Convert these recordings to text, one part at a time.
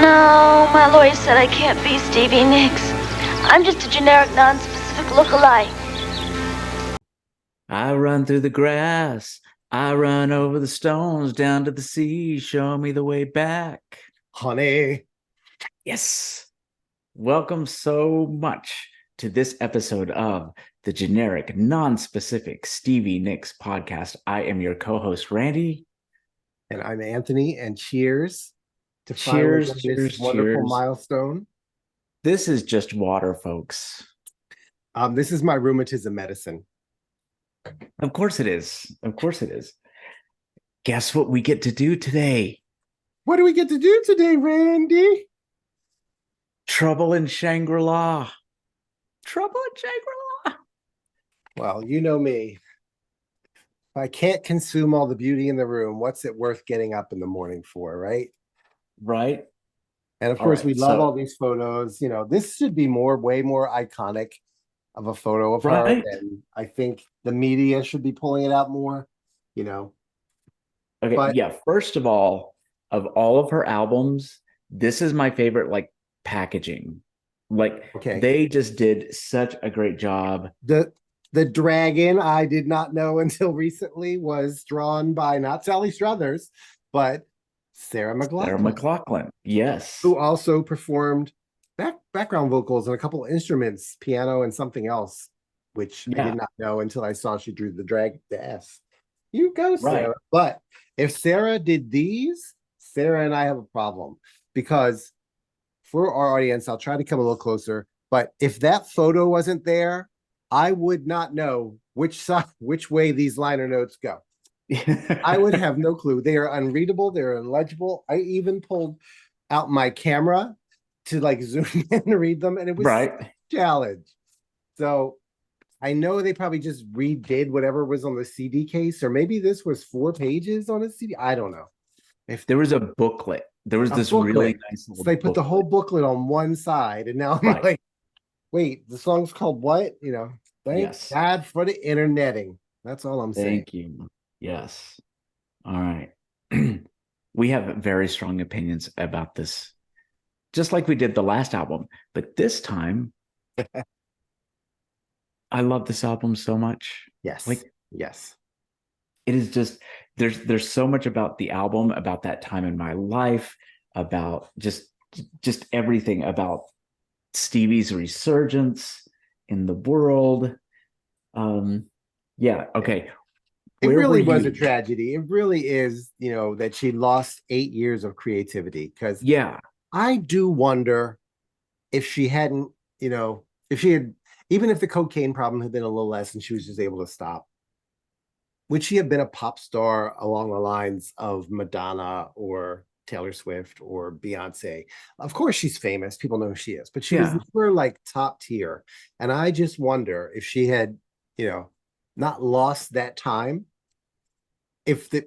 No, my lawyer said I can't be Stevie Nicks. I'm just a generic, non-specific look-alike. I run through the grass. I run over the stones down to the sea. Show me the way back. Honey. Yes. Welcome so much to this episode of the generic, non-specific Stevie Nicks podcast. I am your co-host, Randy. And I'm Anthony, and cheers to Cheers, finally this wonderful milestone. This is just water, folks. This is my rheumatism medicine. Of course it is. Of course it is. Guess what we get to do today? What do we get to do today, Randy? Trouble in Shangri-La. Trouble in Shangri-La. Well, you know me. If I can't consume all the beauty in the room, what's it worth getting up in the morning for, right? Right. And of course, we love all these photos. You know, this should be way more iconic of a photo of her. And I think the media should be pulling it out more, you know. Okay, but yeah, first of all of her albums, this is my favorite, like, packaging. Like, they just did such a great job. The dragon, I did not know until recently, was drawn by not Sally Struthers, but Sarah McLachlan. Sarah McLachlan, yes. Who also performed background vocals on a couple of instruments, piano and something else, which I did not know until I saw she drew the S. You go, Sarah. Right. But if Sarah did these, Sarah and I have a problem, because for our audience, I'll try to come a little closer, but if that photo wasn't there, I would not know which way these liner notes go. I would have no clue. They are unreadable. They're illegible. I even pulled out my camera to like zoom in and read them, and it was a challenge. So I know they probably just redid whatever was on the CD case, or maybe this was 4 pages on a CD. I don't know. If there was a booklet, there was this really nice. So they put the whole booklet on one side, and now I'm like, wait, the song's called what? You know, thank God for the interneting. That's all I'm saying. Thank you. Yes. All right. We have very strong opinions about this, just like we did the last album. But this time, I love this album so much. Yes. Yes. It is just, there's so much about the album, about that time in my life, about just everything about Stevie's resurgence in the world. Okay. It really was a tragedy. It really is, you know, that she lost 8 years of creativity. Because I do wonder if she hadn't, you know, if she had, even if the cocaine problem had been a little less and she was just able to stop, would she have been a pop star along the lines of Madonna or Taylor Swift or Beyonce? Of course she's famous. People know who she is, but she was never like top tier. And I just wonder if she had, you know, not lost that time, if the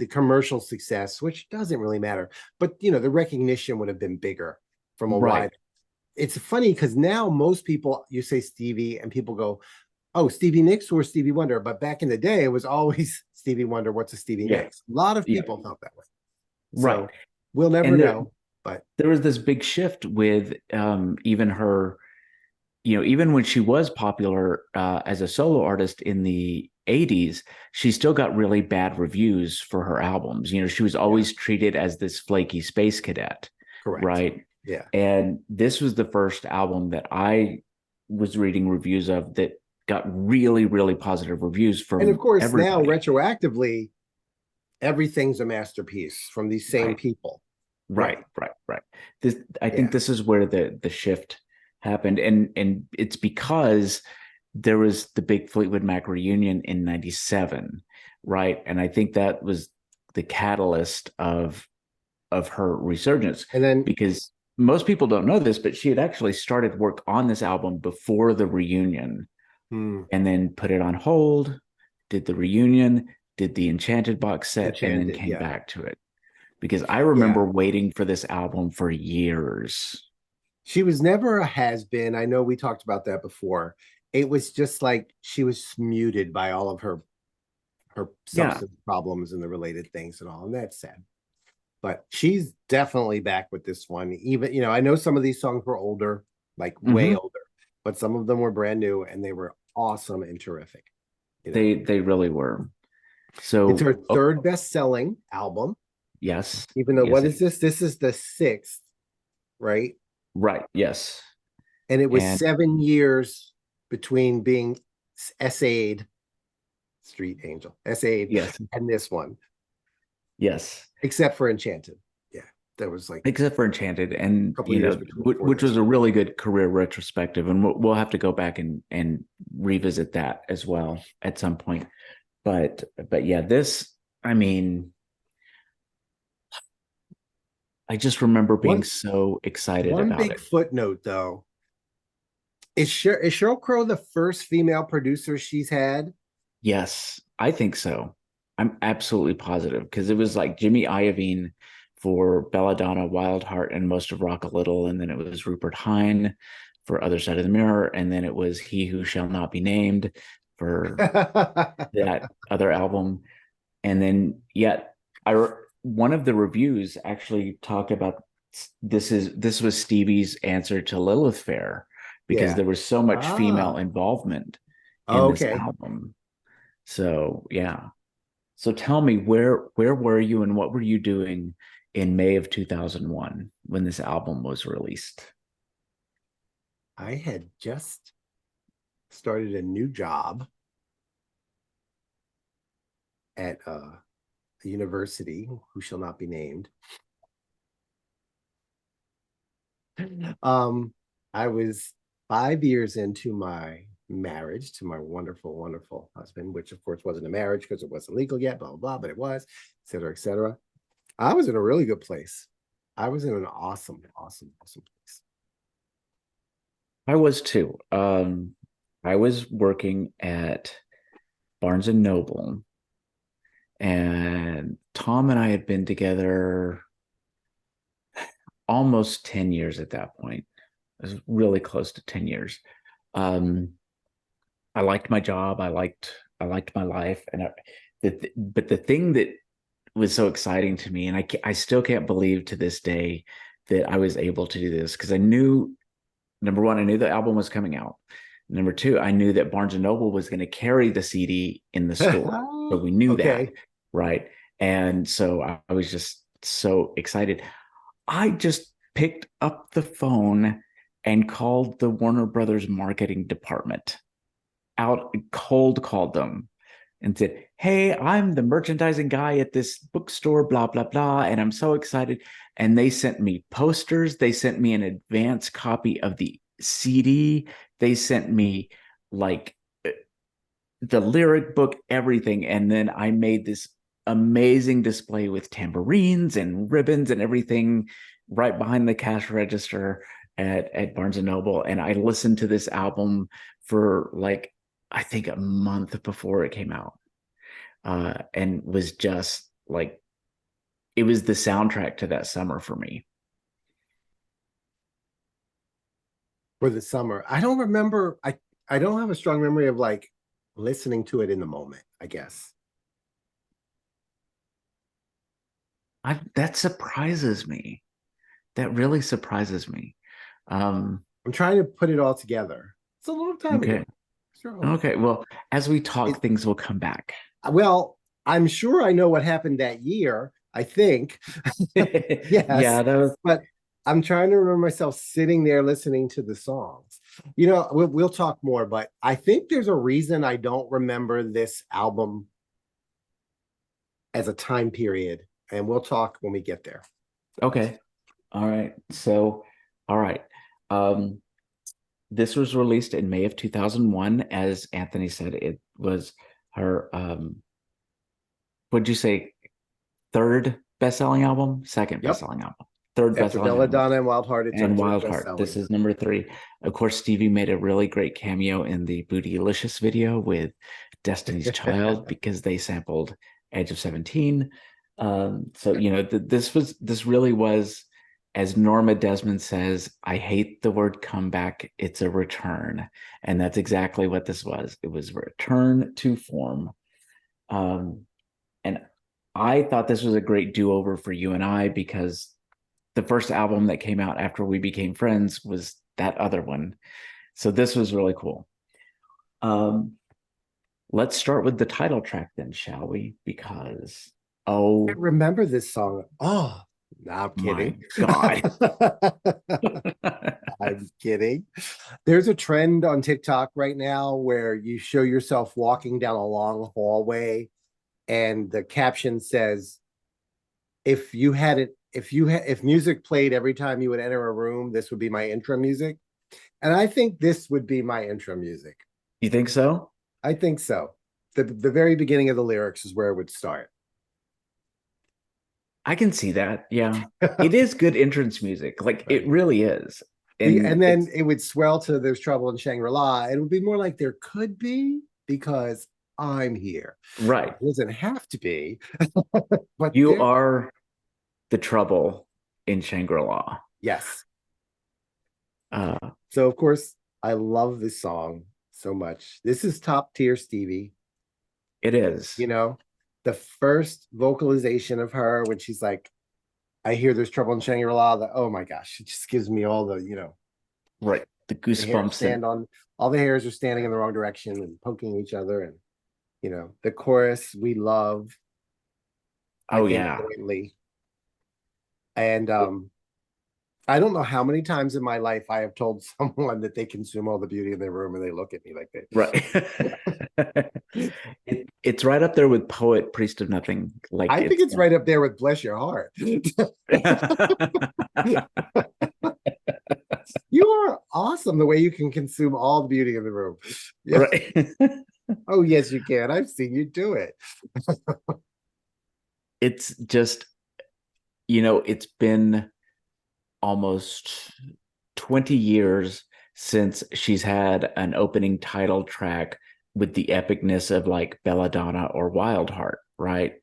commercial success, which doesn't really matter, but you know, the recognition would have been bigger from a wide. It's funny because now most people, you say Stevie and people go, oh, Stevie Nicks or Stevie Wonder. But back in the day, it was always Stevie Wonder. What's a Stevie Nicks? A lot of people felt that way. So we'll never know. But there was this big shift with even her, you know, even when she was popular as a solo artist in the 80s, she still got really bad reviews for her albums. You know, she was always treated as this flaky space cadet. Correct. Right. Yeah. And this was the first album that I was reading reviews of that got really, really positive reviews from everybody. And of course, everybody. Now retroactively, everything's a masterpiece from these same people. Right. I think this is where the shift happened, and it's because there was the big Fleetwood Mac reunion in '97, right? And I think that was the catalyst of her resurgence. And then, because most people don't know this, but she had actually started work on this album before the reunion, and then put it on hold, did the reunion, did the Enchanted box set, and then came back to it. Because I remember waiting for this album for years. She was never a has-been. I know we talked about that before. It was just like she was muted by all of her substance problems and the related things and all, and that's sad. but she's definitely back with this one. Even, I know some of these songs were older, like way older, but some of them were brand new and they were awesome and terrific. They really were. So it's her third best-selling album. Yes. Even though, yes, what is this? This is the 6th, right? Right. Yes. And it was 7 years between being essayed, Street Angel, essayed, yes, and this one. Yes. Except for Enchanted. Yeah. That was like, except for Enchanted, and which was a really good career retrospective, and we'll have to go back and revisit that as well at some point. But yeah, this, I mean, I just remember being so excited about it. One big footnote, though. Is Sheryl Crow the first female producer she's had? Yes, I think so. I'm absolutely positive, because it was like Jimmy Iovine for Belladonna, Wild Heart, and Most of Rock a Little, and then it was Rupert Hine for Other Side of the Mirror, and then it was He Who Shall Not Be Named for that other album. And then one of the reviews actually talked about this was Stevie's answer to Lilith Fair, because there was so much female involvement in this album. So yeah. So tell me, where were you and what were you doing in May of 2001 when this album was released? I had just started a new job at a university who shall not be named. I was 5 years into my marriage to my wonderful, wonderful husband, which of course wasn't a marriage because it wasn't legal yet, blah, blah, blah, but it was, et cetera, et cetera. I was in a really good place. I was in an awesome, awesome, awesome place. I was too. I was working at Barnes and Noble, and Tom and I had been together almost 10 years at that point. It was really close to 10 years. I liked my job. I liked my life. And but the thing that was so exciting to me, and I still can't believe to this day that I was able to do this, because I knew, number one, I knew the album was coming out. Number two, I knew that Barnes and Noble was going to carry the CD in the store. So we knew that, right? And so I was just so excited. I just picked up the phone and called the Warner Brothers marketing department, cold called them and said, "Hey, I'm the merchandising guy at this bookstore, blah, blah, blah, and I'm so excited." And they sent me posters. They sent me an advance copy of the CD. They sent me like the lyric book, everything. And then I made this amazing display with tambourines and ribbons and everything right behind the cash register at Barnes and Noble. And I listened to this album for like, I think a month before it came out, and was just like, it was the soundtrack to that summer for me. For the summer, I don't remember. I don't have a strong memory of like listening to it in the moment, I guess. That surprises me. That really surprises me. I'm trying to put it all together. It's a long time ago. Sure. Okay. Well, as we talk, things will come back. Well, I'm sure I know what happened that year, I think. Yes. Yeah, that was. But I'm trying to remember myself sitting there listening to the songs. We'll talk more, but I think there's a reason I don't remember this album as a time period, and we'll talk when we get there. Okay. All right. So, all right. This was released in May of 2001. As Anthony said, it was her, what'd you say, third best-selling album? Second best-selling album. Third best-selling album. Belladonna and Wild Heart. And Wild Heart. This is number 3. Of course, Stevie made a really great cameo in the Bootylicious video with Destiny's Child, because they sampled Edge of 17. So, this really was, as Norma Desmond says, I hate the word comeback. It's a return. And that's exactly what this was. It was a return to form. And I thought this was a great do-over for you and I because the first album that came out after we became friends was that other one. So this was really cool. Let's start with the title track then, shall we? Because I remember this song. Oh, no, I'm kidding. My God. I'm kidding. There's a trend on TikTok right now where you show yourself walking down a long hallway and the caption says, if music played every time you would enter a room, this would be my intro music. And I think this would be my intro music. You think so? I think so. The very beginning of the lyrics is where it would start. I can see that. Yeah. It is good entrance music. Like it really is. And then it would swell to There's Trouble in Shangri-La. It would be more like there could be because I'm here. Right. It doesn't have to be. But you are the trouble in Shangri-La. Yes. So of course, I love this song so much. This is top tier Stevie. It is. You know, the first vocalization of her when she's like, I hear There's Trouble in Shangri-La. Oh my gosh, it just gives me all the, right. The goosebumps. All the hairs are standing in the wrong direction and poking each other. And, the chorus we love. Oh, yeah. And I don't know how many times in my life I have told someone that they consume all the beauty in their room and they look at me like that. Right. It's right up there with Poet, Priest of Nothing. Like I think it's right up there with Bless Your Heart. You are awesome the way you can consume all the beauty in the room. Yeah. Right. Oh, yes, you can. I've seen you do it. It's just, it's been almost 20 years since she's had an opening title track with the epicness of like Belladonna or Wild Heart, right?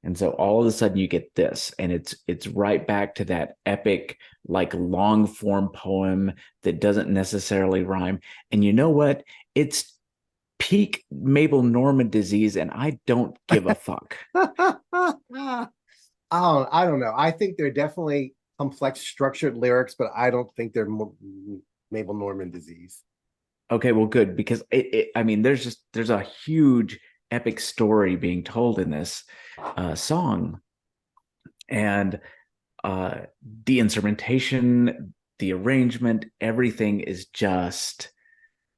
And so all of a sudden you get this, and it's right back to that epic, like long form poem that doesn't necessarily rhyme. And you know what? It's peak Mabel Normand disease, and I don't give a fuck. I don't know. I think they're definitely complex, structured lyrics, but I don't think they're Mabel Normand disease. Okay, well, good, because there's a huge epic story being told in this song, and the instrumentation, the arrangement, everything is just,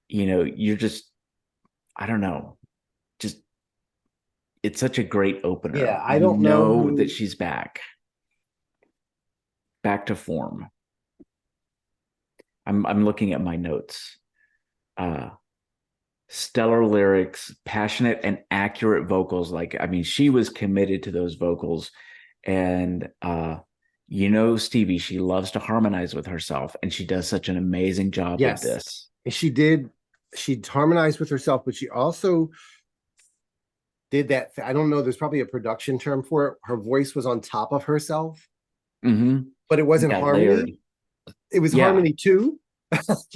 you're just, I don't know, just it's such a great opener. Yeah, I don't know that she's back to form. I'm looking at my notes. Stellar lyrics, passionate and accurate vocals. She was committed to those vocals. And Stevie, she loves to harmonize with herself, and she does such an amazing job with this. She harmonized with herself, but she also did that. I don't know, there's probably a production term for it. Her voice was on top of herself, but it wasn't harmony. Layered. It was harmony too. This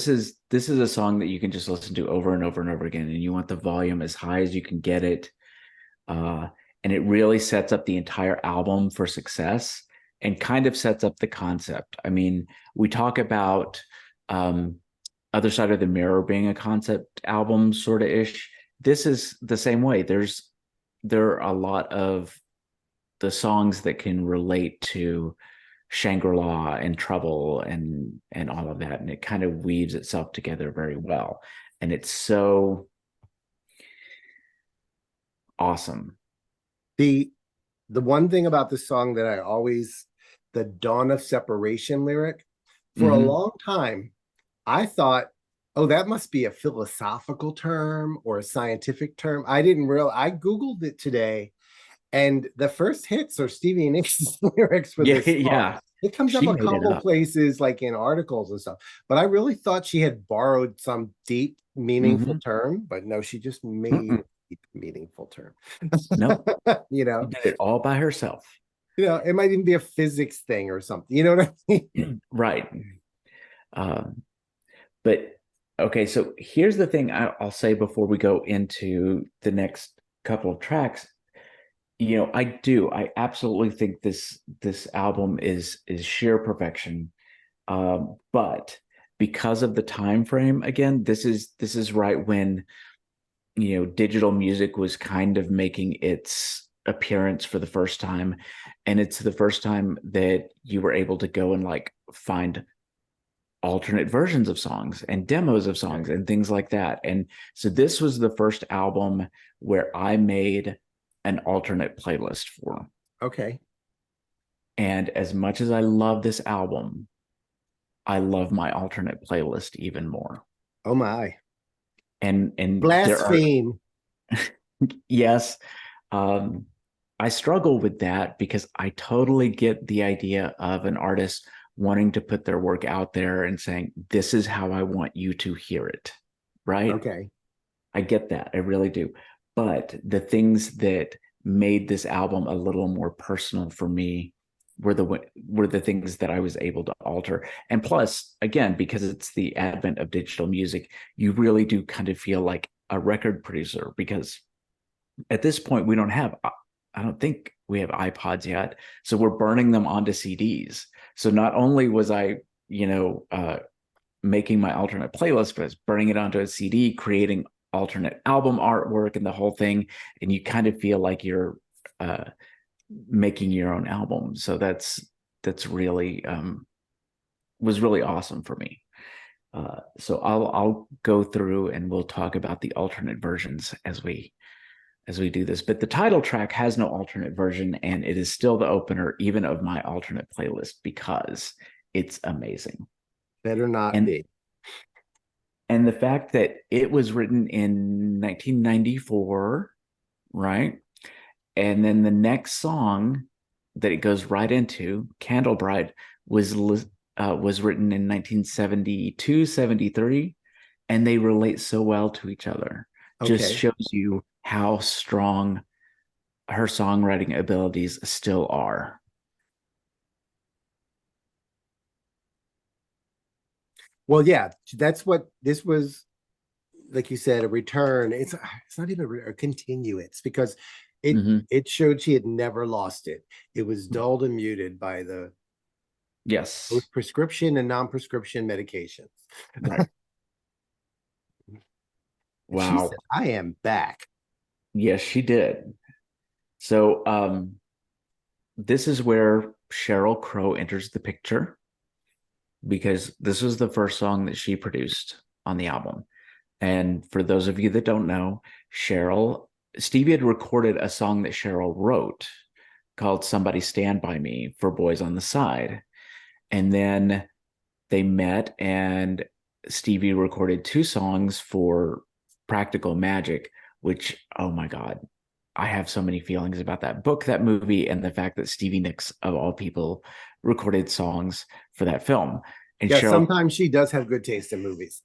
is a song that you can just listen to over and over and over again, and you want the volume as high as you can get it. And it really sets up the entire album for success and kind of sets up the concept. I mean, we talk about Other Side of the Mirror being a concept album sort of ish. This is the same way. There are a lot of the songs that can relate to Shangri-La and Trouble and all of that, and it kind of weaves itself together very well, and it's so awesome. The one thing about this song that I always, the Dawn of Separation lyric, for a long time I thought, oh, that must be a philosophical term or a scientific term. I didn't realize. I googled it today, and the first hits are Stevie Nicks lyrics for this song. Yeah, it comes up a couple places, like in articles and stuff. But I really thought she had borrowed some deep, meaningful term. But no, she just made a deep, meaningful term. No, she did it all by herself. It might even be a physics thing or something. You know what I mean? Right. But Okay, so here's the thing I'll say before we go into the next couple of tracks. I absolutely think this album is sheer perfection. But because of the time frame, again, this is right when digital music was kind of making its appearance for the first time, and it's the first time that you were able to go and like find alternate versions of songs and demos of songs and things like that. And so this was the first album where I made an alternate playlist for. Okay. And as much as I love this album, I love my alternate playlist even more. Oh my. And blaspheme. Yes. I struggle with that because I totally get the idea of an artist wanting to put their work out there and saying, this is how I want you to hear it. Right? Okay. I get that. I really do. But the things that made this album a little more personal for me were the things that I was able to alter. And plus, again, because it's the advent of digital music, you really do kind of feel like a record producer, because at this point I don't think we have iPods yet. So we're burning them onto CDs. So not only was I, making my alternate playlist, but I was burning it onto a CD, creating alternate album artwork and the whole thing. And you kind of feel like you're making your own album. So that's really was really awesome for me. So I'll go through and we'll talk about the alternate versions as we do this. But the title track has no alternate version, and it is still the opener even of my alternate playlist because it's amazing. Better not be. And the fact that it was written in 1994, right? And then the next song that it goes right into, Candle Bright, was written in 1972, 73, and they relate so well to each other. Okay. Just shows you how strong her songwriting abilities still are. Well, yeah, that's what this was. Like you said, a return. It's not even a continuance, because it showed she had never lost it. It was dulled and muted by the both prescription and non-prescription medications. Right. Wow. She said, I am back. Yes, she did. So this is where Sheryl Crow enters the picture, because this was the first song that she produced on the album. And for those of you that don't know, Stevie had recorded a song that Sheryl wrote called Somebody Stand By Me for Boys on the Side. And then they met, and Stevie recorded 2 songs for Practical Magic, which, oh my God, I have so many feelings about that book, that movie, and the fact that Stevie Nicks, of all people, recorded songs for that film. And yeah, sometimes she does have good taste in movies.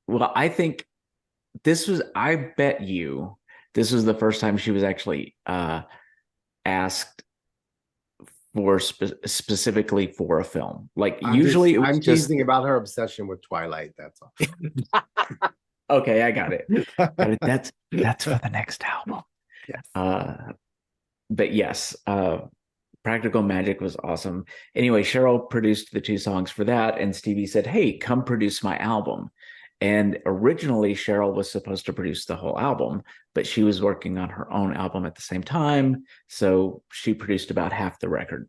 Well, I think I bet you this was the first time she was actually asked for specifically for a film. Like, usually I'm teasing about her obsession with Twilight. That's all. Okay, I got it. That's for the next album. Yes. But yes, Practical Magic was awesome. Anyway, Sheryl produced the 2 songs for that, and Stevie said, hey, come produce my album. And originally, Sheryl was supposed to produce the whole album, but she was working on her own album at the same time, so she produced about half the record.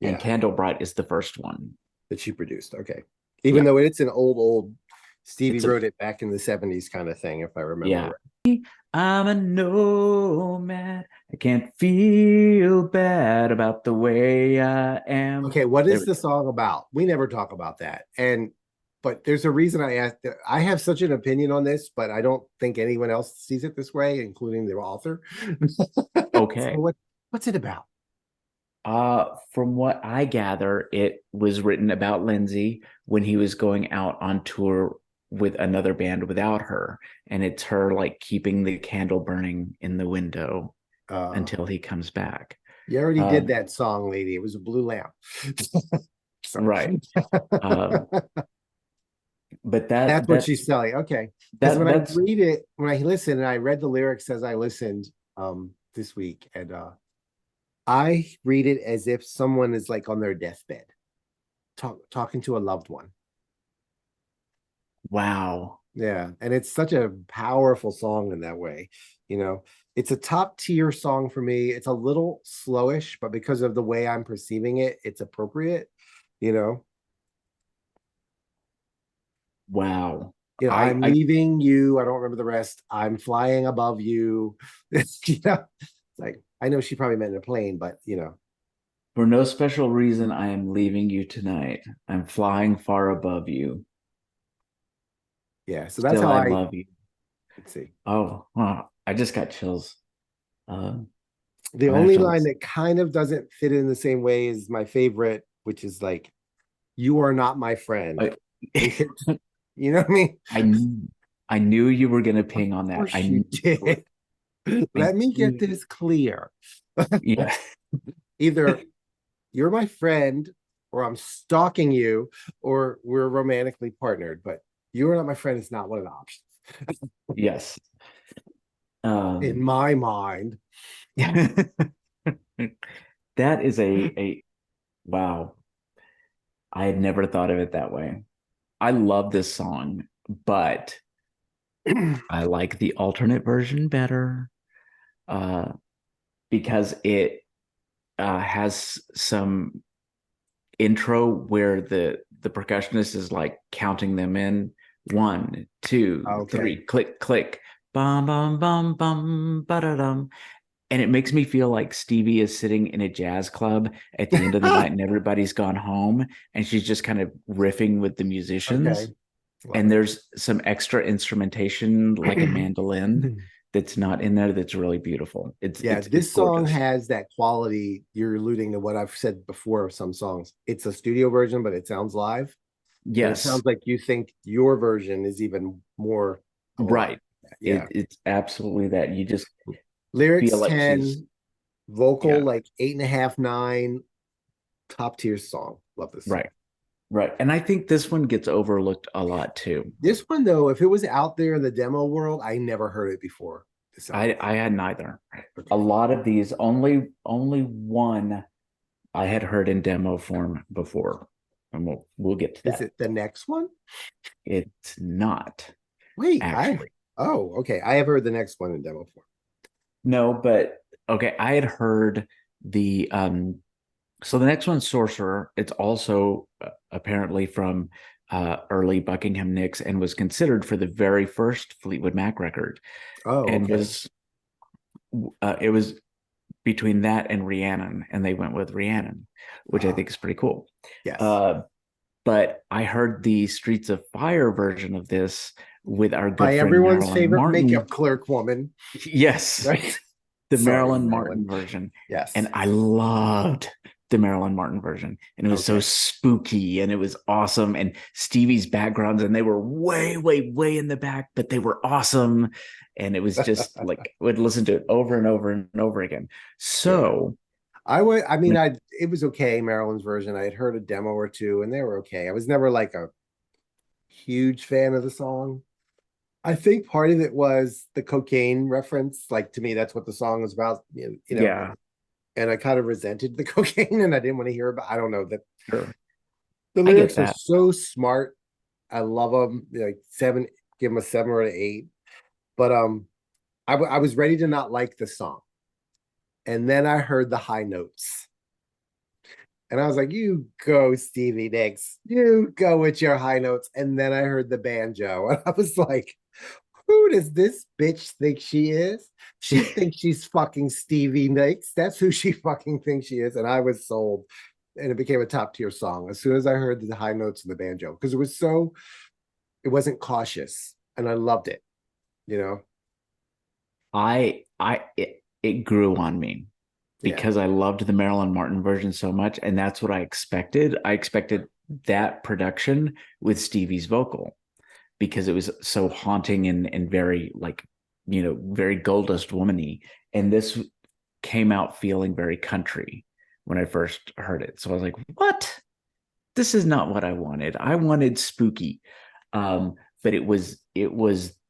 Yeah. And Candle Bright is the first one that she produced. Okay. Even though it's an old Stevie wrote it back in the 70s kind of thing, if I remember right. I'm a nomad. I can't feel bad about the way I am. Okay, what is the song about? We never talk about that. But there's a reason I asked. I have such an opinion on this, but I don't think anyone else sees it this way, including the author. Okay. So what's it about? From what I gather, it was written about Lindsay when he was going out on tour with another band without her, and it's her like keeping the candle burning in the window until he comes back. You already did that song, lady. It was a blue lamp. Right. But that's what she's selling. Okay. Because when I that's read it, when I listen, and I read the lyrics as I listened this week, and I read it as if someone is like on their deathbed, talking to a loved one. wow. Yeah, and it's such a powerful song in that way. You know, it's a top tier song for me. It's a little slowish, but because of the way I'm perceiving it, it's appropriate. You know, Wow. I'm leaving you. I don't remember the rest. I'm flying above you. It's like I know she probably meant in a plane, but for no special reason, I am leaving you tonight. I'm flying far above you. yeah. So that's Still, how I I love you. let's see. Oh, wow. I just got chills. The I'm gonna have only to line listen. that kind of doesn't fit in the same way is my favorite, which is like, "You are not my friend." I, You know what I mean? I knew, I knew you were gonna Of ping on that. course you did. I Let me get knew. this clear. Yeah. Either you're my friend, or I'm stalking you, or we're romantically partnered. But you are not my friend is not one of the options Yes. in Um, my mind. that is a wow. I had never thought of it that way. I love this song, but I like the alternate version better uh, because it has some intro where the percussionist is like counting them in 1, 2, Okay. 3, click, click, bum bum bum bum ba da dum, and it makes me feel like Stevie is sitting in a jazz club at the end of the night and everybody's gone home and she's just kind of riffing with the musicians. Okay. Love And it. there's some extra instrumentation like a mandolin that's not in there that's really beautiful. It's Yeah, it's this song gorgeous. has that quality. You're alluding to what I've said before of some songs. It's a studio version, but it sounds live. And it Yes, sounds like you think your version is even more alive. right. Yeah. It's absolutely that. You just feel Lyrics like she's 10, vocal yeah, like 8.5, 9, top tier song. Love this song. right. Right. And I think this one gets overlooked a lot too. This one, though, if it was out there in the demo world, I never heard it before. This album. I had neither. A Okay. lot of these only one I had heard in demo form before. And we'll get to Is that. it the next one? It's not Wait, actually. okay. I have heard the next one in demo form. No, but okay, I had heard the so the next one's Sorcerer. It's also apparently from early Buckingham Nicks and was considered for the very first Fleetwood Mac record Oh, and okay. was it was between that and Rhiannon, and they went with Rhiannon, which I think is pretty cool. Yes. Uh, but I heard the Streets of Fire version of this with our good By friend everyone's Marilyn favorite makeup Martin. clerk woman, Yes, right? the Sorry, Marilyn Martin Marilyn. version. Yes. And I loved the Marilyn Martin version. And it was so Okay. spooky and it was awesome. And Stevie's backgrounds, and they were way, way, way in the back, but they were awesome. And it was just like I would listen to it over and over and over again. Yeah. So I mean, it was okay, Marilyn's version. I had heard a demo or two and they were okay. I was never like a huge fan of the song. I think part of it was the cocaine reference. Like to me, that's what the song was about, yeah, and I kind of resented the cocaine and I didn't want to hear about I don't know that sure. the I get lyrics are that. so smart. I love them. Like 7, give them a 7 or an 8. But I was ready to not like the song. And then I heard the high notes. And I was like, you go, Stevie Nicks. You go with your high notes. And then I heard the banjo. And I was like, who does this bitch think she is? She thinks she's fucking Stevie Nicks. That's who she fucking thinks she is. And I was sold. And it became a top tier song as soon as I heard the high notes of the banjo. Because it wasn't cautious. And I loved it, you know? It grew on me Yeah. because I loved the Marilyn Martin version so much, and that's what I expected. I expected that production with Stevie's vocal because it was so haunting and very like very Goldust womany, and this came out feeling very country when I first heard it. So I was like, "What? This is not what I wanted. I wanted spooky." But it was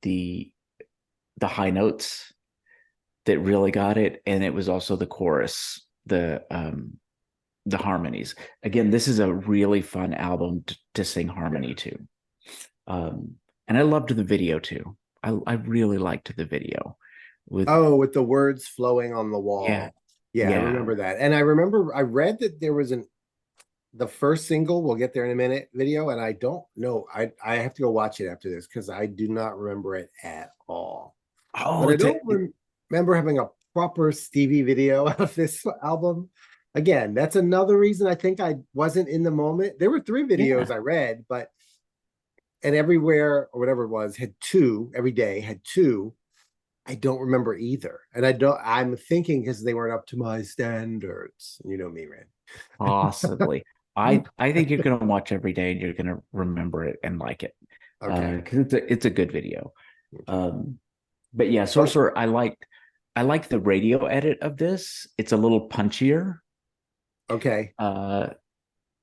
the high notes that really got it, and it was also the chorus, the harmonies. Again, this is a really fun album to sing harmony to. And I loved the video too. I really liked the video with the words flowing on the wall. Yeah, I remember that. And I remember I read that there was the first single, we'll get there in a minute, video, and I don't know. I have to go watch it after this because I do not remember it at all. But I don't remember having a proper Stevie video of this album. Again, that's another reason I think I wasn't in the moment. There were 3 videos I read, but and everywhere or whatever it was had 2 every day, had 2. I don't remember either. And I'm thinking because they weren't up to my standards. You know me, Rand. Possibly. I think you're gonna watch every day and you're gonna remember it and like it. Okay. Because it's a good video. But yeah, Sorcerer, I like the radio edit of this. It's a little punchier. Okay.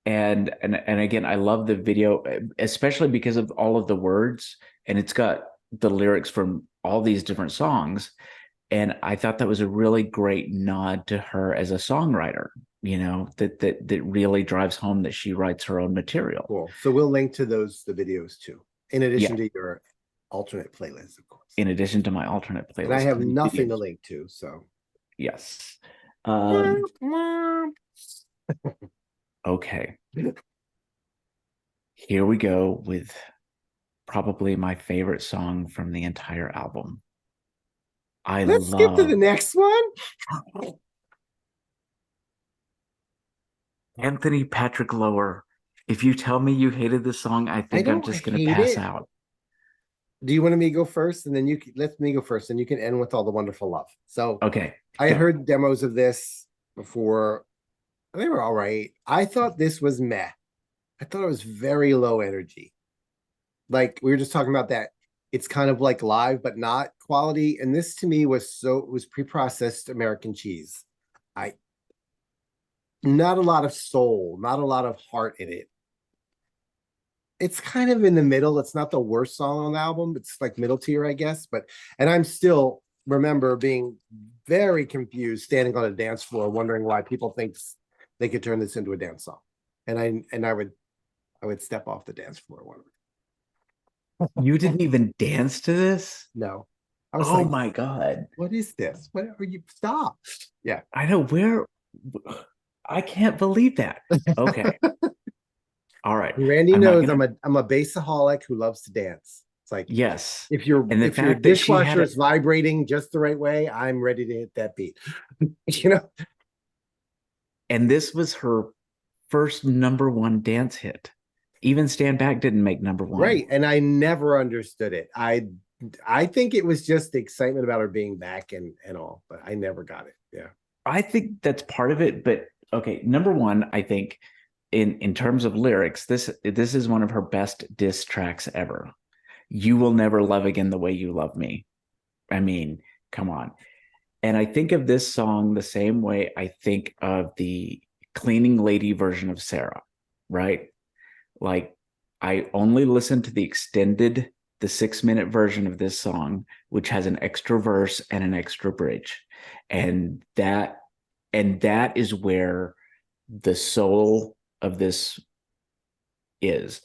And again, I love the video, especially because of all of the words, and it's got the lyrics from all these different songs. And I thought that was a really great nod to her as a songwriter, you know, that really drives home that she writes her own material. Cool. So we'll link to the videos too, in addition to your alternate playlist, of course. In addition to my alternate playlist. And I have nothing to link to, so. Yes. Okay. Here we go with probably my favorite song from the entire album. Let's skip to the next one. Anthony Patrick Lower. If you tell me you hated this song, I think I'm just going to pass out. Do you want me to go first, and then let me go first, and you can end with All the Wonderful Love. So, okay, I heard demos of this before. They were all right. I thought this was meh. I thought it was very low energy. Like we were just talking about that. It's kind of like live, but not quality. And this to me was pre-processed American cheese. Not a lot of soul, not a lot of heart in it. It's kind of in the middle. It's not the worst song on the album. It's like middle tier, I guess. And I'm still remember being very confused, standing on a dance floor, wondering why people think they could turn this into a dance song. And I would step off the dance floor. You didn't even dance to this? No. I was like, my God. What is this? What are you? Stop. Yeah. I know I can't believe that. Okay. All right. Randy knows I'm a bassaholic who loves to dance. It's like, yes. If your dishwasher is vibrating just the right way, I'm ready to hit that beat. You know? And this was her first #1 dance hit. Even Stand Back didn't make #1. Right. And I never understood it. I think it was just the excitement about her being back and all, but I never got it. Yeah. I think that's part of it. But okay, #1, I think in terms of lyrics, this is one of her best diss tracks ever. You will never love again the way you love me. I mean, come on. And I think of this song the same way I think of the cleaning lady version of Sarah, right? Like, I only listened to the 6-minute version of this song, which has an extra verse and an extra bridge. And that is where the soul of this is.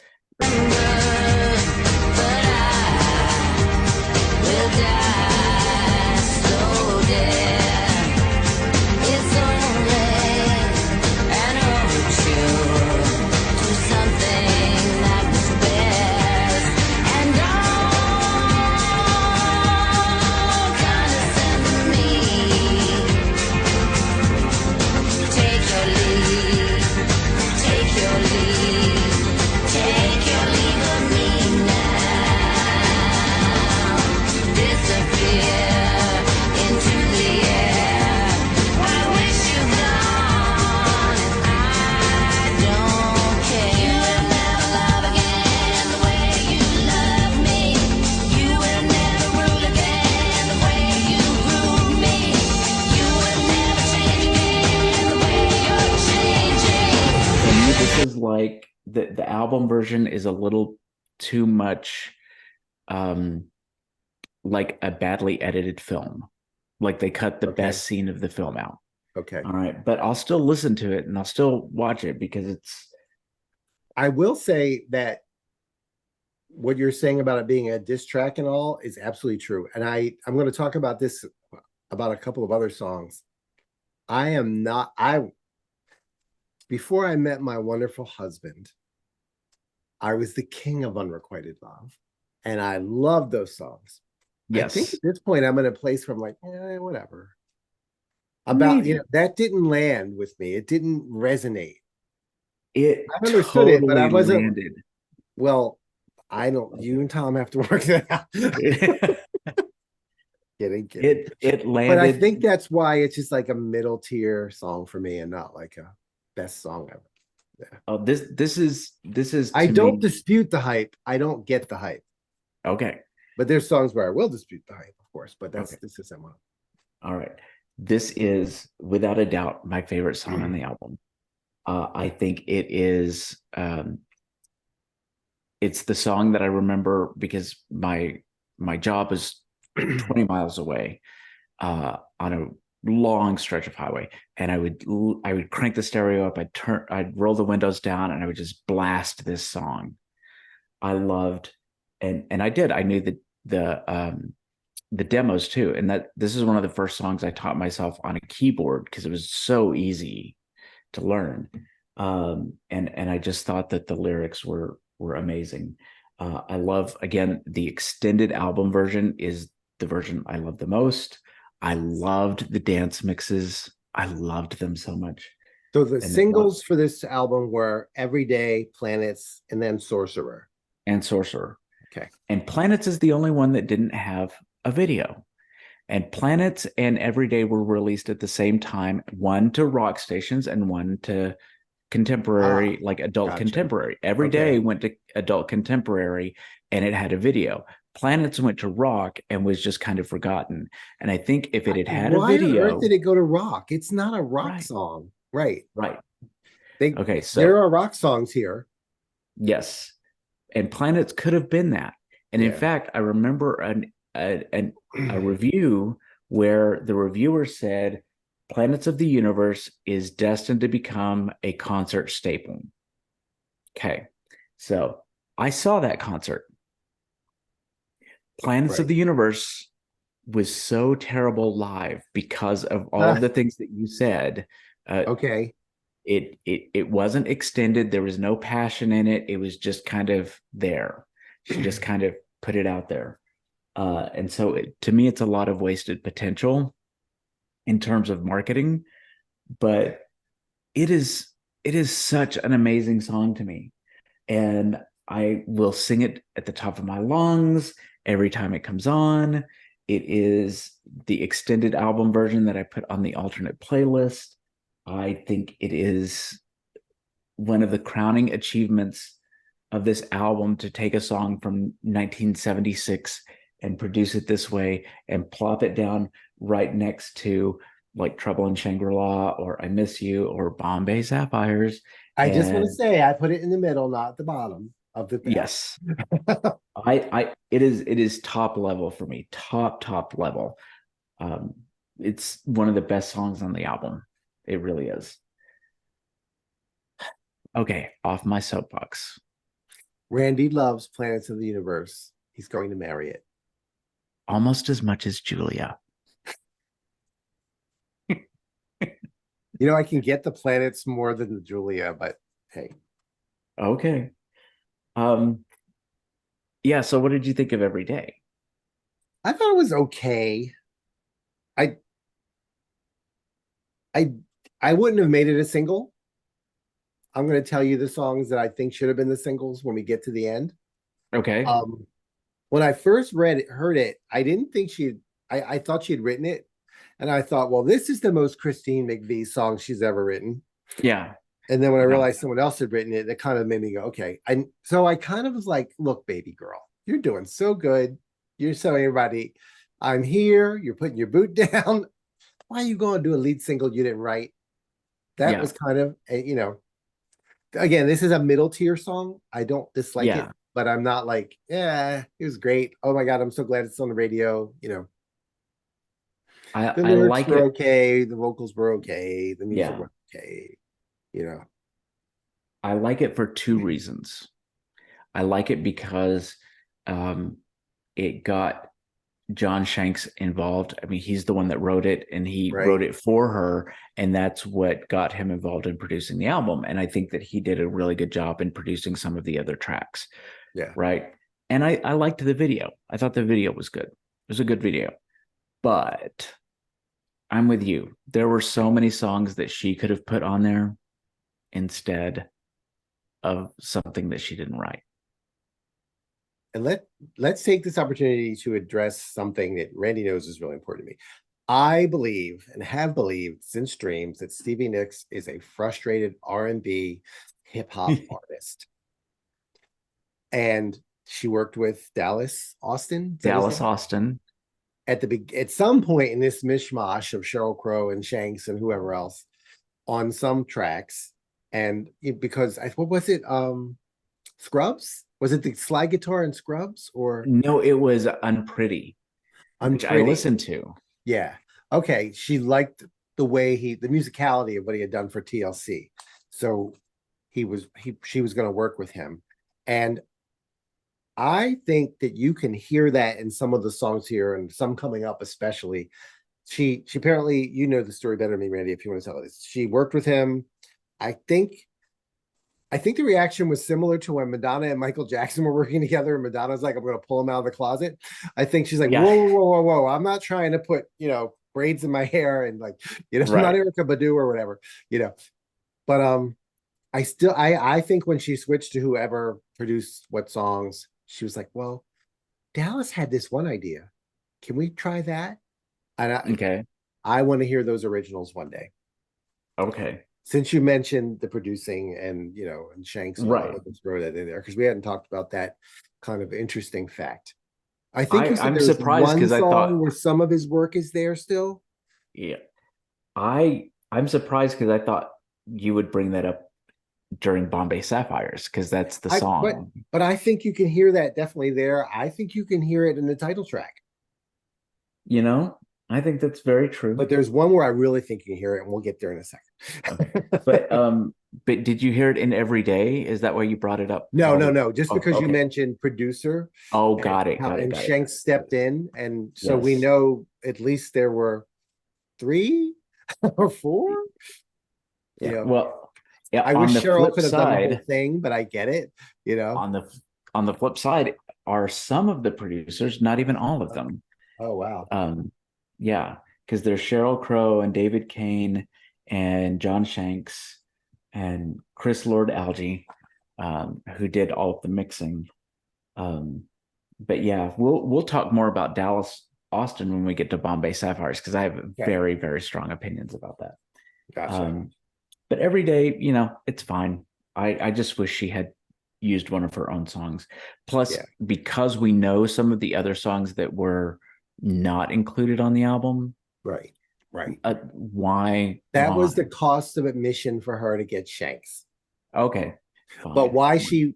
Like the album version is a little too much like a badly edited film. Like they cut the best scene of the film out. Okay. All right. But I'll still listen to it and I'll still watch it because it's. I will say that what you're saying about it being a diss track and all is absolutely true. And I'm going to talk about this, about a couple of other songs. Before I met my wonderful husband, I was the king of Unrequited Love. And I love those songs. Yes. I think at this point I'm in a place where I'm like, whatever. That didn't land with me. It didn't resonate. I understood it, but I wasn't. Landed. Well, I don't. You and Tom have to work that out. Kidding. It landed. But I think that's why it's just like a middle tier song for me, and not like a best song ever. Yeah. Oh, this is. I don't dispute the hype. I don't get the hype. Okay. But there's songs where I will dispute the hype, of course. But this isn't one. All right. This is without a doubt my favorite song on the album. I think it is. It's the song that I remember because my job is 20 miles away on a long stretch of highway, and I would crank the stereo up. I'd roll the windows down, and I would just blast this song. I loved, and I did. I knew the demos too, and that this is one of the first songs I taught myself on a keyboard because it was so easy to learn. And I just thought that the lyrics were amazing. I love, again, the extended album version is the version I love the most. I loved the dance mixes. I loved them so much. So the singles for this album were Everyday, Planets, and then Sorcerer. Okay. And Planets is the only one that didn't have a video. And Planets and Everyday were released at the same time, one to rock stations and one to contemporary, like adult contemporary. Everyday went to adult contemporary and it had a video. Planets went to rock and was just kind of forgotten. And I think if it had had a video, why on earth did it go to rock? It's not a rock song, right? So there are rock songs here. Yes, and Planets could have been that. And in fact, I remember a review where the reviewer said Planets of the Universe is destined to become a concert staple. Okay, so I saw that concert. Planets of the Universe was so terrible live because of all of the things that you said. It wasn't extended. There was no passion in it. It was just kind of there. She just kind of put it out there. And so to me, it's a lot of wasted potential in terms of marketing, but it is such an amazing song to me. And I will sing it at the top of my lungs every time it comes on. It is the extended album version that I put on the alternate playlist. I think it is one of the crowning achievements of this album to take a song from 1976 and produce it this way and plop it down right next to like Trouble in Shangri-La or I Miss You or Bombay Sapphires. I just want to say I put it in the middle, not the bottom of the thing. Yes. It is top level for me. Top level. It's one of the best songs on the album. It really is. Okay, off my soapbox. Randy loves Planets of the Universe. He's going to marry it. Almost as much as Julia. I can get the Planets more than the Julia, but hey. Okay. Yeah, so what did you think of Everyday? I thought it was okay. I wouldn't have made it a single. I'm going to tell you the songs that I think should have been the singles when we get to the end. Okay. When I first heard it, I didn't think I thought she had written it. And I thought, well, this is the most Christine McVie song she's ever written. Yeah. And then when I realized someone else had written it, that kind of made me go, okay. So I kind of was like, look, baby girl, you're doing so good. You're showing everybody, I'm here. You're putting your boot down. Why are you going to do a lead single you didn't write? That was kind of, again, this is a middle tier song. I don't dislike it, but I'm not like, yeah, it was great. Oh my God, I'm so glad it's on the radio. The I lyrics like were it. okay, the vocals were okay, the music Yeah. was okay, you know. I like it for two reasons. I like it because um, it got John Shanks involved. I mean, he's the one that wrote it and he wrote Right. it for her. And that's what got him involved in producing the album. And I think that he did a really good job in producing some of the other tracks. Yeah. Right. And I liked the video. I thought the video was good. It was a good video. But I'm with you. There were so many songs that she could have put on there instead of something that she didn't write. And let's take this opportunity to address something that Randy knows is really important to me. I believe and have believed since Dreams that Stevie Nicks is a frustrated R&B hip hop artist. And she worked with Dallas Austin. Dallas Austin. At some point in this mishmash of Sheryl Crow and Shanks and whoever else on some tracks. And because what was it? Scrubs? Was it the slide guitar in Scrubs or no? It was Unpretty, which I listened to. Yeah. Okay. She liked the way the musicality of what he had done for TLC. So she was going to work with him. And I think that you can hear that in some of the songs here and some coming up, especially. She apparently, you know the story better than me, Randy, if you want to tell this. She worked with him. I think the reaction was similar to when Madonna and Michael Jackson were working together, and Madonna's like, I'm going to pull him out of the closet. I think she's like, whoa. I'm not trying to put, braids in my hair and like, I'm not Erykah Badu or whatever, But I think when she switched to whoever produced what songs, she was like, well, Dallas had this one idea. Can we try that? And I want to hear those originals one day. Okay. Since you mentioned the producing and and Shanks, let's throw that in there because we hadn't talked about that kind of interesting fact. I think I'm surprised because I thought where some of his work is there still. Yeah, I'm surprised because I thought you would bring that up during Bombay Sapphires because that's the song. But I think you can hear that definitely there. I think you can hear it in the title track. I think that's very true. But there's one where I really think you can hear it, and we'll get there in a second. But did you hear it in Every Day? Is that why you brought it up? No. Just because you mentioned producer. Oh, got it. And Shanks stepped in, and so we know at least there were 3 or 4. Yeah. Well, yeah. I wish Cheryl could have done the whole thing, but I get it. On the flip side, are some of the producers, not even all of them. Oh wow. Yeah, because there's Sheryl Crow and David Kane and John Shanks and Chris Lord-Alge, who did all of the mixing. But yeah, we'll talk more about Dallas Austin when we get to Bombay Sapphires because I have very, very strong opinions about that. Gotcha. But Every Day, it's fine. I just wish she had used one of her own songs. Plus, because we know some of the other songs that were not included on the album. Right. Why? That was the cost of admission for her to get Shanks. Okay. Fine. But why she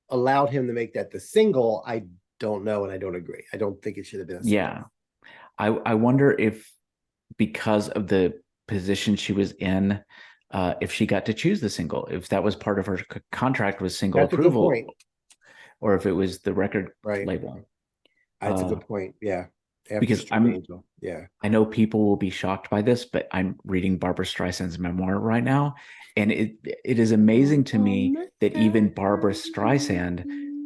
allowed him to make that the single, I don't know, and I don't agree. I don't think it should have been a single. Yeah. I wonder if because of the position she was in, if she got to choose the single, if that was part of her contract with single approval, or if it was the record label. That's a good point. Yeah. Because I know people will be shocked by this, but I'm reading Barbra Streisand's memoir right now, and it is amazing to me that even Barbra Streisand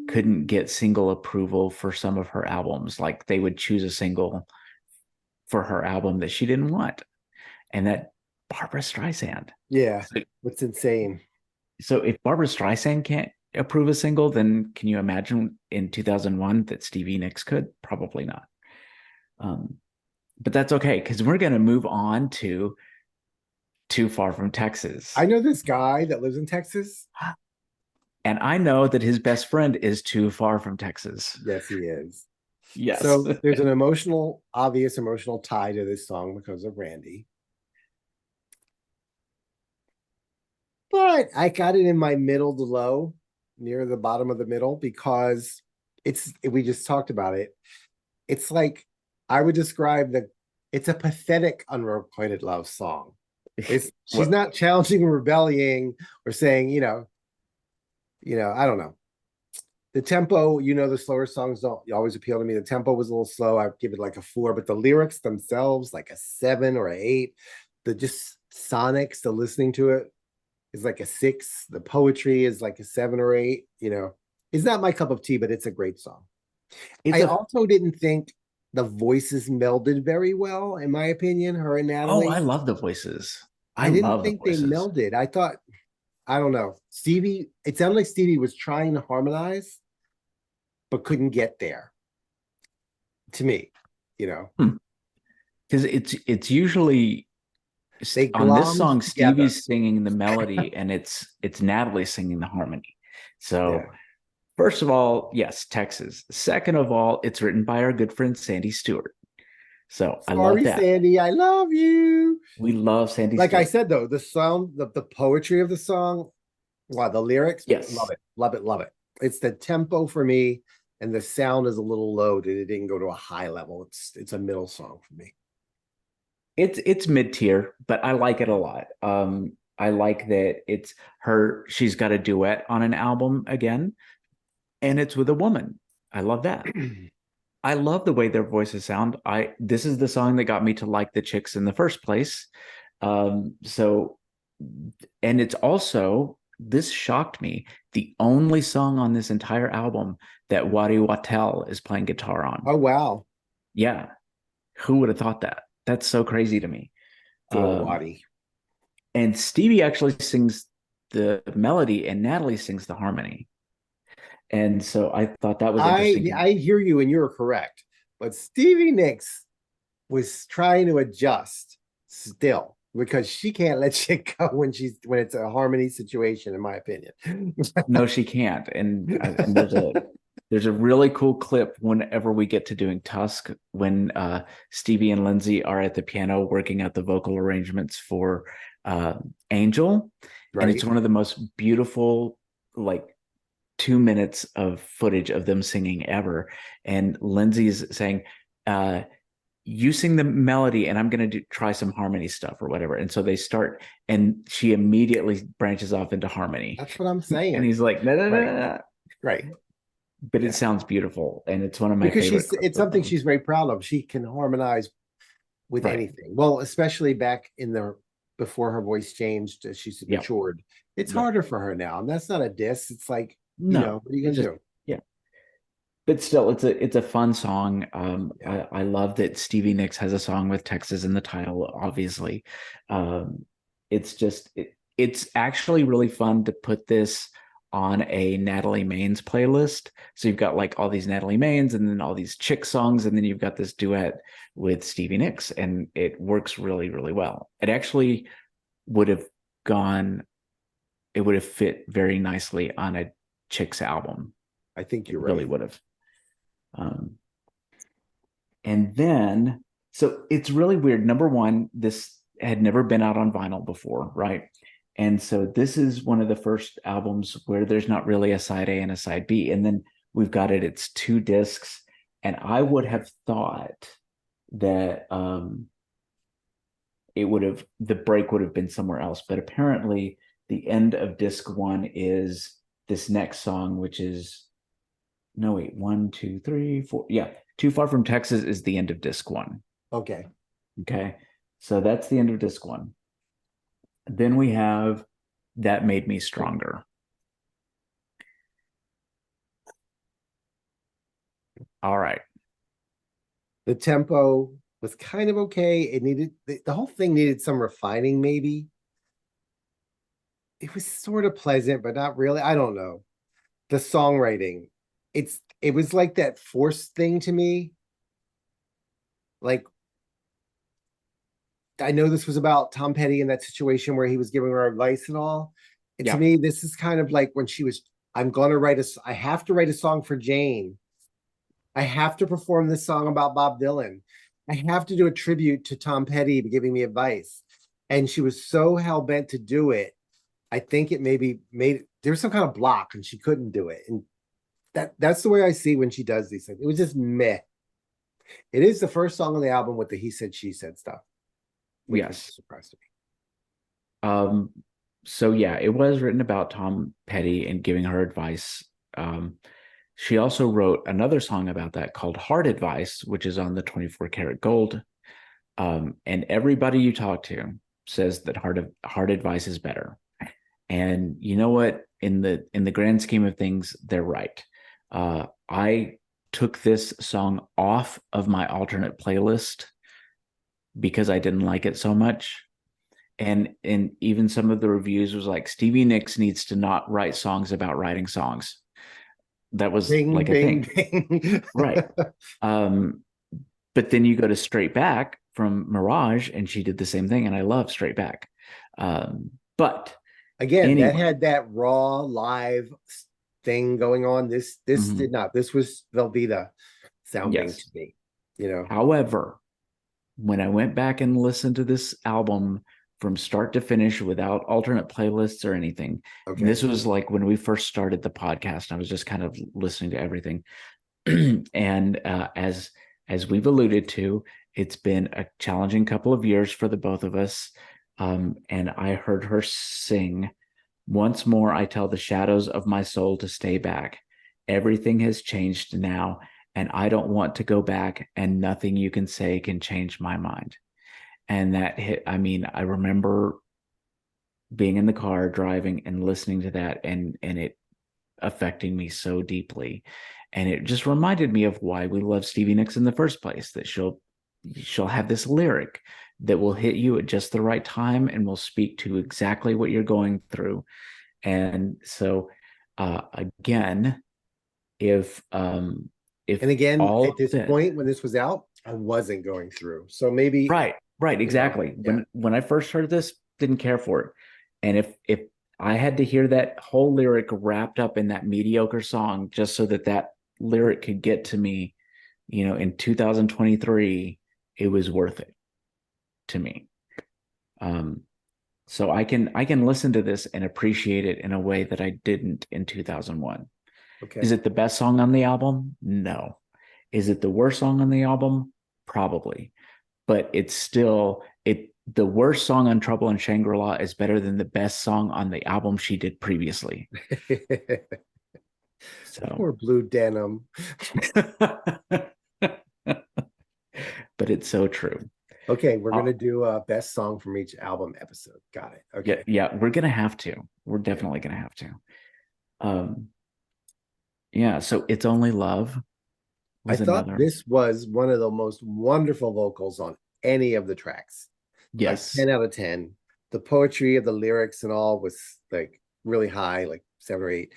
couldn't get single approval for some of her albums. Like they would choose a single for her album that she didn't want, and that Barbra Streisand. Yeah, it's insane. So if Barbra Streisand can't approve a single, then can you imagine in 2001 that Stevie Nicks could? Probably not. But that's okay because we're going to move on to Too Far from Texas. I know this guy that lives in Texas. And I know that his best friend is Too Far from Texas. Yes, he is. Yes. So there's an obvious emotional tie to this song because of Randy. But I got it in my middle to low. near the bottom of the middle because we just talked about it. It's like I would describe it's a pathetic unrequited love song. She's not challenging rebelling or saying, I don't know. The tempo, the slower songs don't always appeal to me. The tempo was a little slow. I'd give it like a 4, but the lyrics themselves, like a 7 or an 8. The just sonics, the listening to it is like a 6. The poetry is like a 7 or 8. It's not my cup of tea, but it's a great song. I also didn't think the voices melded very well, in my opinion, her and Natalie. Oh, I love the voices. I didn't think they melded. I thought, I don't know. It sounded like Stevie was trying to harmonize, but couldn't get there. To me, because it's usually on this song, together. Stevie's singing the melody, and it's Natalie singing the harmony. So, first of all, yes, Texas. Second of all, it's written by our good friend Sandy Stewart. So I love that. Sandy, I love you. We love Sandy. Like Stewart. I said, though, the song, the poetry of the song, the lyrics, yes, love it. It's the tempo for me. And the sound is a little low. It didn't go to a high level. It's a middle song for me. It's mid-tier, but I like it a lot. I like that it's her. She's got a duet on an album again, and it's with a woman. I love that. I love the way their voices sound. This is the song that got me to like the Chicks in the first place. And it's also, this shocked me, the only song on this entire album that Waddy Wachtel is playing guitar on. Oh, wow. Yeah. Who would have thought that? That's so crazy to me. Waddy. And Stevie actually sings the melody and Natalie sings the harmony. And so I thought that was interesting. I hear you, and you're correct. But Stevie Nicks was trying to adjust still, because she can't let shit go when it's a harmony situation, in my opinion. No, she can't. And there's a really cool clip whenever we get to doing Tusk, when Stevie and Lindsay are at the piano working out the vocal arrangements for Angel. Right. And it's one of the most beautiful, 2 minutes of footage of them singing ever. And Lindsay's saying, you sing the melody and I'm going to try some harmony stuff or whatever. And so they start, and she immediately branches off into harmony. That's what I'm saying. And he's like, no. Right. But it sounds beautiful. And it's one of my favorite. Because it's something she's very proud of. She can harmonize with anything. Well, especially back before her voice changed as she's matured. It's harder for her now. And that's not a diss. It's like, what are you going to do? Yeah. But still, it's a fun song. I love that Stevie Nicks has a song with Texas in the title, obviously. It's actually really fun to put this on a Natalie Maines playlist. So you've got all these Natalie Maines and then all these chick songs, and then you've got this duet with Stevie Nicks, and it works really, really well. It actually would have fit very nicely on a Chicks album. I think you're right. Really would have. And then, so it's really weird. Number one, this had never been out on vinyl before, right? And so this is one of the first albums where there's not really a side A and a side B. And then we've got it's 2 discs. And I would have thought that the break would have been somewhere else. But apparently the end of disc 1 is this next song, which is, 1, 2, 3, 4. Yeah. Too Far From Texas is the end of disc 1. Okay. So that's the end of disc 1. Then we have That Made Me Stronger. All right. The tempo was kind of okay. It needed, the whole thing needed some refining, maybe. It was sort of pleasant, but not really. I don't know. The songwriting, it was like that forced thing to me. I know this was about Tom Petty in that situation where he was giving her advice and all. And to me, this is kind of like when she was, I have to write a song for Jane. I have to perform this song about Bob Dylan. I have to do a tribute to Tom Petty giving me advice. And she was so hell-bent to do it I think it maybe made there was some kind of block and she couldn't do it. And that's the way I see when she does these things. It was just meh. It is the first song on the album with the he said she said stuff, which was a surprise to me. So yeah, it was written about Tom Petty and giving her advice. She also wrote another song about that called Heart Advice, which is on the 24 Karat Gold. And everybody you talk to says that Heart Advice is better. And you know what? In the grand scheme of things, they're right. I took this song off of my alternate playlist because I didn't like it so much. And even some of the reviews was like, Stevie Nicks needs to not write songs about writing songs. That was bing, like bing, a thing. Bing. Right. But then you go to Straight Back from Mirage, and she did the same thing, and I love Straight Back. But again, anyway, that had that raw live thing going on. This did not. This was Velveeta sounding to me, you know. However, when I went back and listened to this album from start to finish without alternate playlists or anything, this was like when we first started the podcast. I was just kind of listening to everything. And as we've alluded to, it's been a challenging couple of years for the both of us. And I heard her sing, "Once more I tell the shadows of my soul to stay back. Everything has changed now, and I don't want to go back, and nothing you can say can change my mind." And that hit, I mean, I remember being in the car driving and listening to that and it affecting me so deeply. And it just reminded me of why we love Stevie Nicks in the first place, that she'll have this lyric that will hit you at just the right time and will speak to exactly what you're going through. And so again, if and again, at this point when this was out, I wasn't going through. So maybe right, exactly. When I first heard this, didn't care for it. And if I had to hear that whole lyric wrapped up in that mediocre song just so that lyric could get to me, you know, in 2023, it was worth it to me. So I can listen to this and appreciate it in a way that I didn't in 2001. Okay. Is it the best song on the album? No. Is it the worst song on the album? Probably. But it's still the worst song on Trouble in Shangri-La is better than the best song on the album she did previously. So poor Blue Denim. But it's so true. Okay, we're gonna do a best song from each album episode. Got it. Okay. Yeah, we're gonna have to. We're definitely gonna have to. Yeah, so It's Only Love. I thought this was one of the most wonderful vocals on any of the tracks. Yes. Like 10 out of 10. The poetry of the lyrics and all was like really high, like 7 or 8.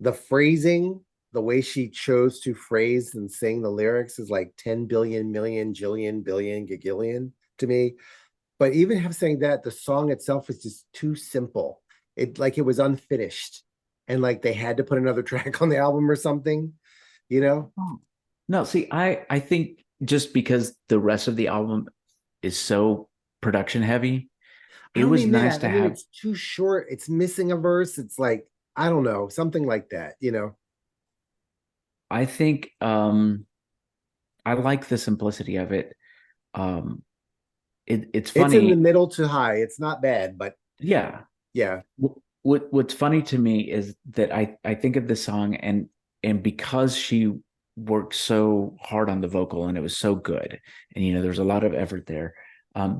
The phrasing, the way she chose to phrase and sing the lyrics is like 10 billion, million, jillion, billion, gagillion to me. But even saying that, the song itself is just too simple. It was unfinished. And like they had to put another track on the album or something, you know? No, see, I think just because the rest of the album is so production heavy, it was nice to have. It's too short. It's missing a verse. It's like, I don't know, something like that, you know? I think I like the simplicity of it. It's funny. It's in the middle to high. It's not bad, but yeah. What's funny to me is that I think of this song and because she worked so hard on the vocal and it was so good, and you know there's a lot of effort there,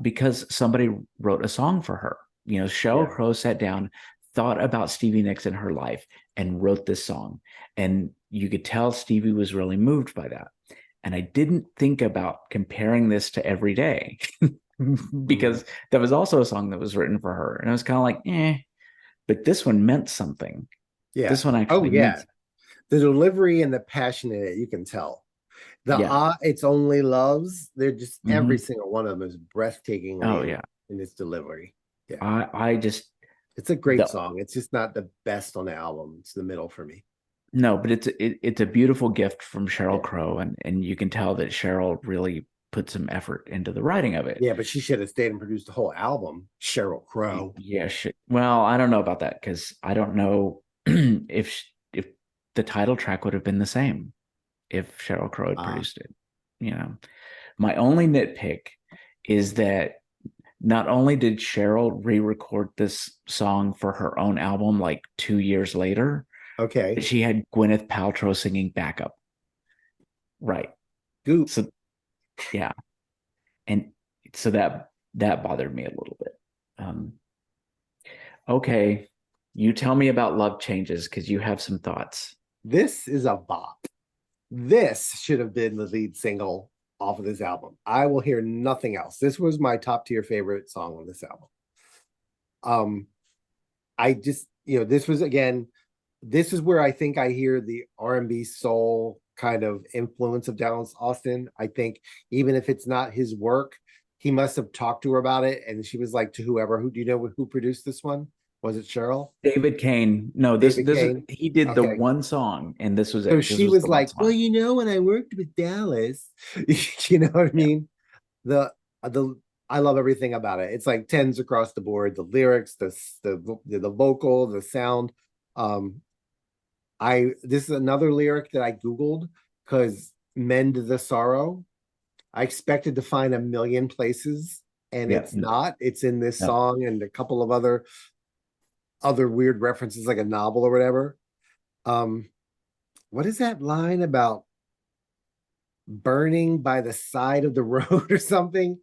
because somebody wrote a song for her. You know, Sheryl Crow sat down, thought about Stevie Nicks in her life, and wrote this song, and you could tell Stevie was really moved by that. And I didn't think about comparing this to Every Day because that was also a song that was written for her, and I was kind of like, but this one meant something. Yeah, this one actually meant the delivery and the passion in it, you can tell. It's Only Loves, they're just every single one of them is breathtakingly in its delivery. Yeah, it's a great song. It's just not the best on the album. It's the middle for me. No, but it's a beautiful gift from Sheryl Crow, and you can tell that Sheryl really put some effort into the writing of it. Yeah, but she should have stayed and produced the whole album. Sheryl Crow. Yeah, well, I don't know about that because I don't know if the title track would have been the same if Sheryl Crow had produced it. You know, my only nitpick is that not only did Sheryl re-record this song for her own album like 2 years later, okay, but she had Gwyneth Paltrow singing backup. Right. Goop. So yeah. And so that bothered me a little bit. Okay. You tell me about Love Changes because you have some thoughts. This is a bop. This should have been the lead single off of this album. I will hear nothing else. This was my top tier favorite song on this album. I just, this was, again, this is where I think I hear the R&B soul kind of influence of Dallas Austin. I think even if it's not his work, he must have talked to her about it, and she was like, to whoever, do you know who produced this one? Was it Sheryl? David Kane. No, this Kane. He did the one song, and this was it. So she was like, well, when I worked with Dallas, you know what I mean? I love everything about it. It's like 10s across the board. The lyrics, the vocal, the sound. This is another lyric that I Googled because Mend the Sorrow. I expected to find a million places, and it's not. It's in this song and a couple of other weird references, like a novel or whatever. What is that line about burning by the side of the road or something?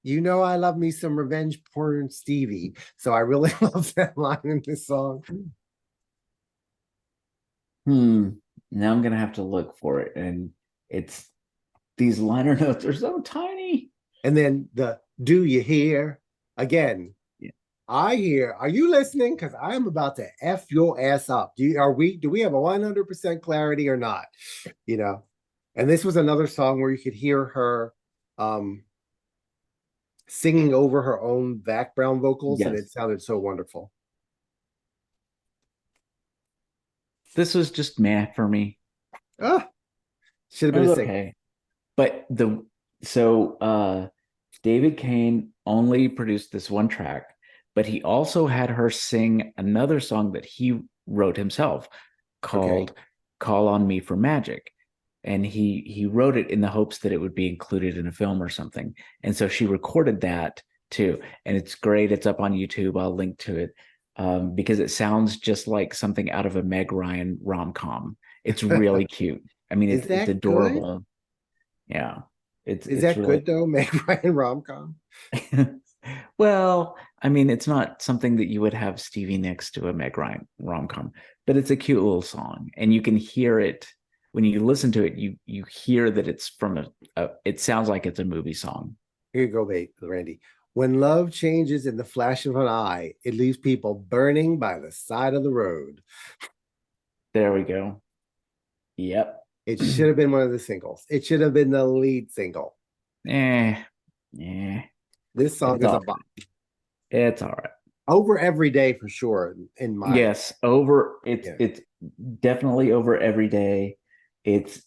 I love me some revenge porn, Stevie. So I really love that line in this song. Now I'm gonna have to look for it, and it's these liner notes are so tiny. And then the "Do you hear?" again. I hear. Are you listening? Because I am about to F your ass up. Do we have a 100% clarity or not? And this was another song where you could hear her singing over her own background vocals, and it sounded so wonderful. This was just meh for me. Should have been okay. But David Kane only produced this one track, but he also had her sing another song that he wrote himself called Call on Me for Magic. And he wrote it in the hopes that it would be included in a film or something. And so she recorded that too. And it's great. It's up on YouTube. I'll link to it because it sounds just like something out of a Meg Ryan rom-com. It's really cute. I mean, it's adorable. Good? Yeah. Is that really good though, Meg Ryan rom-com? Well, I mean, it's not something that you would have Stevie Nicks do a Meg Ryan rom-com, but it's a cute little song, and you can hear it when you listen to it. You hear that it's from it sounds like it's a movie song. Here you go, Randy. When love changes in the flash of an eye, it leaves people burning by the side of the road. There we go. Yep. It should have been one of the singles. It should have been the lead single. Yeah. This song is a bop. It's all right. Over Every Day for sure. In my it's definitely over Every Day. It's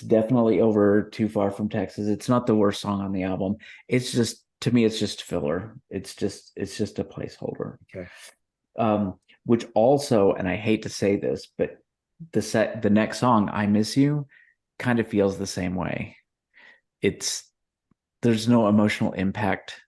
definitely over Too Far from Texas. It's not the worst song on the album. It's just, to me, it's just filler. It's just a placeholder. Okay. Which also, and I hate to say this, but the next song, I Miss You, kind of feels the same way. There's no emotional impact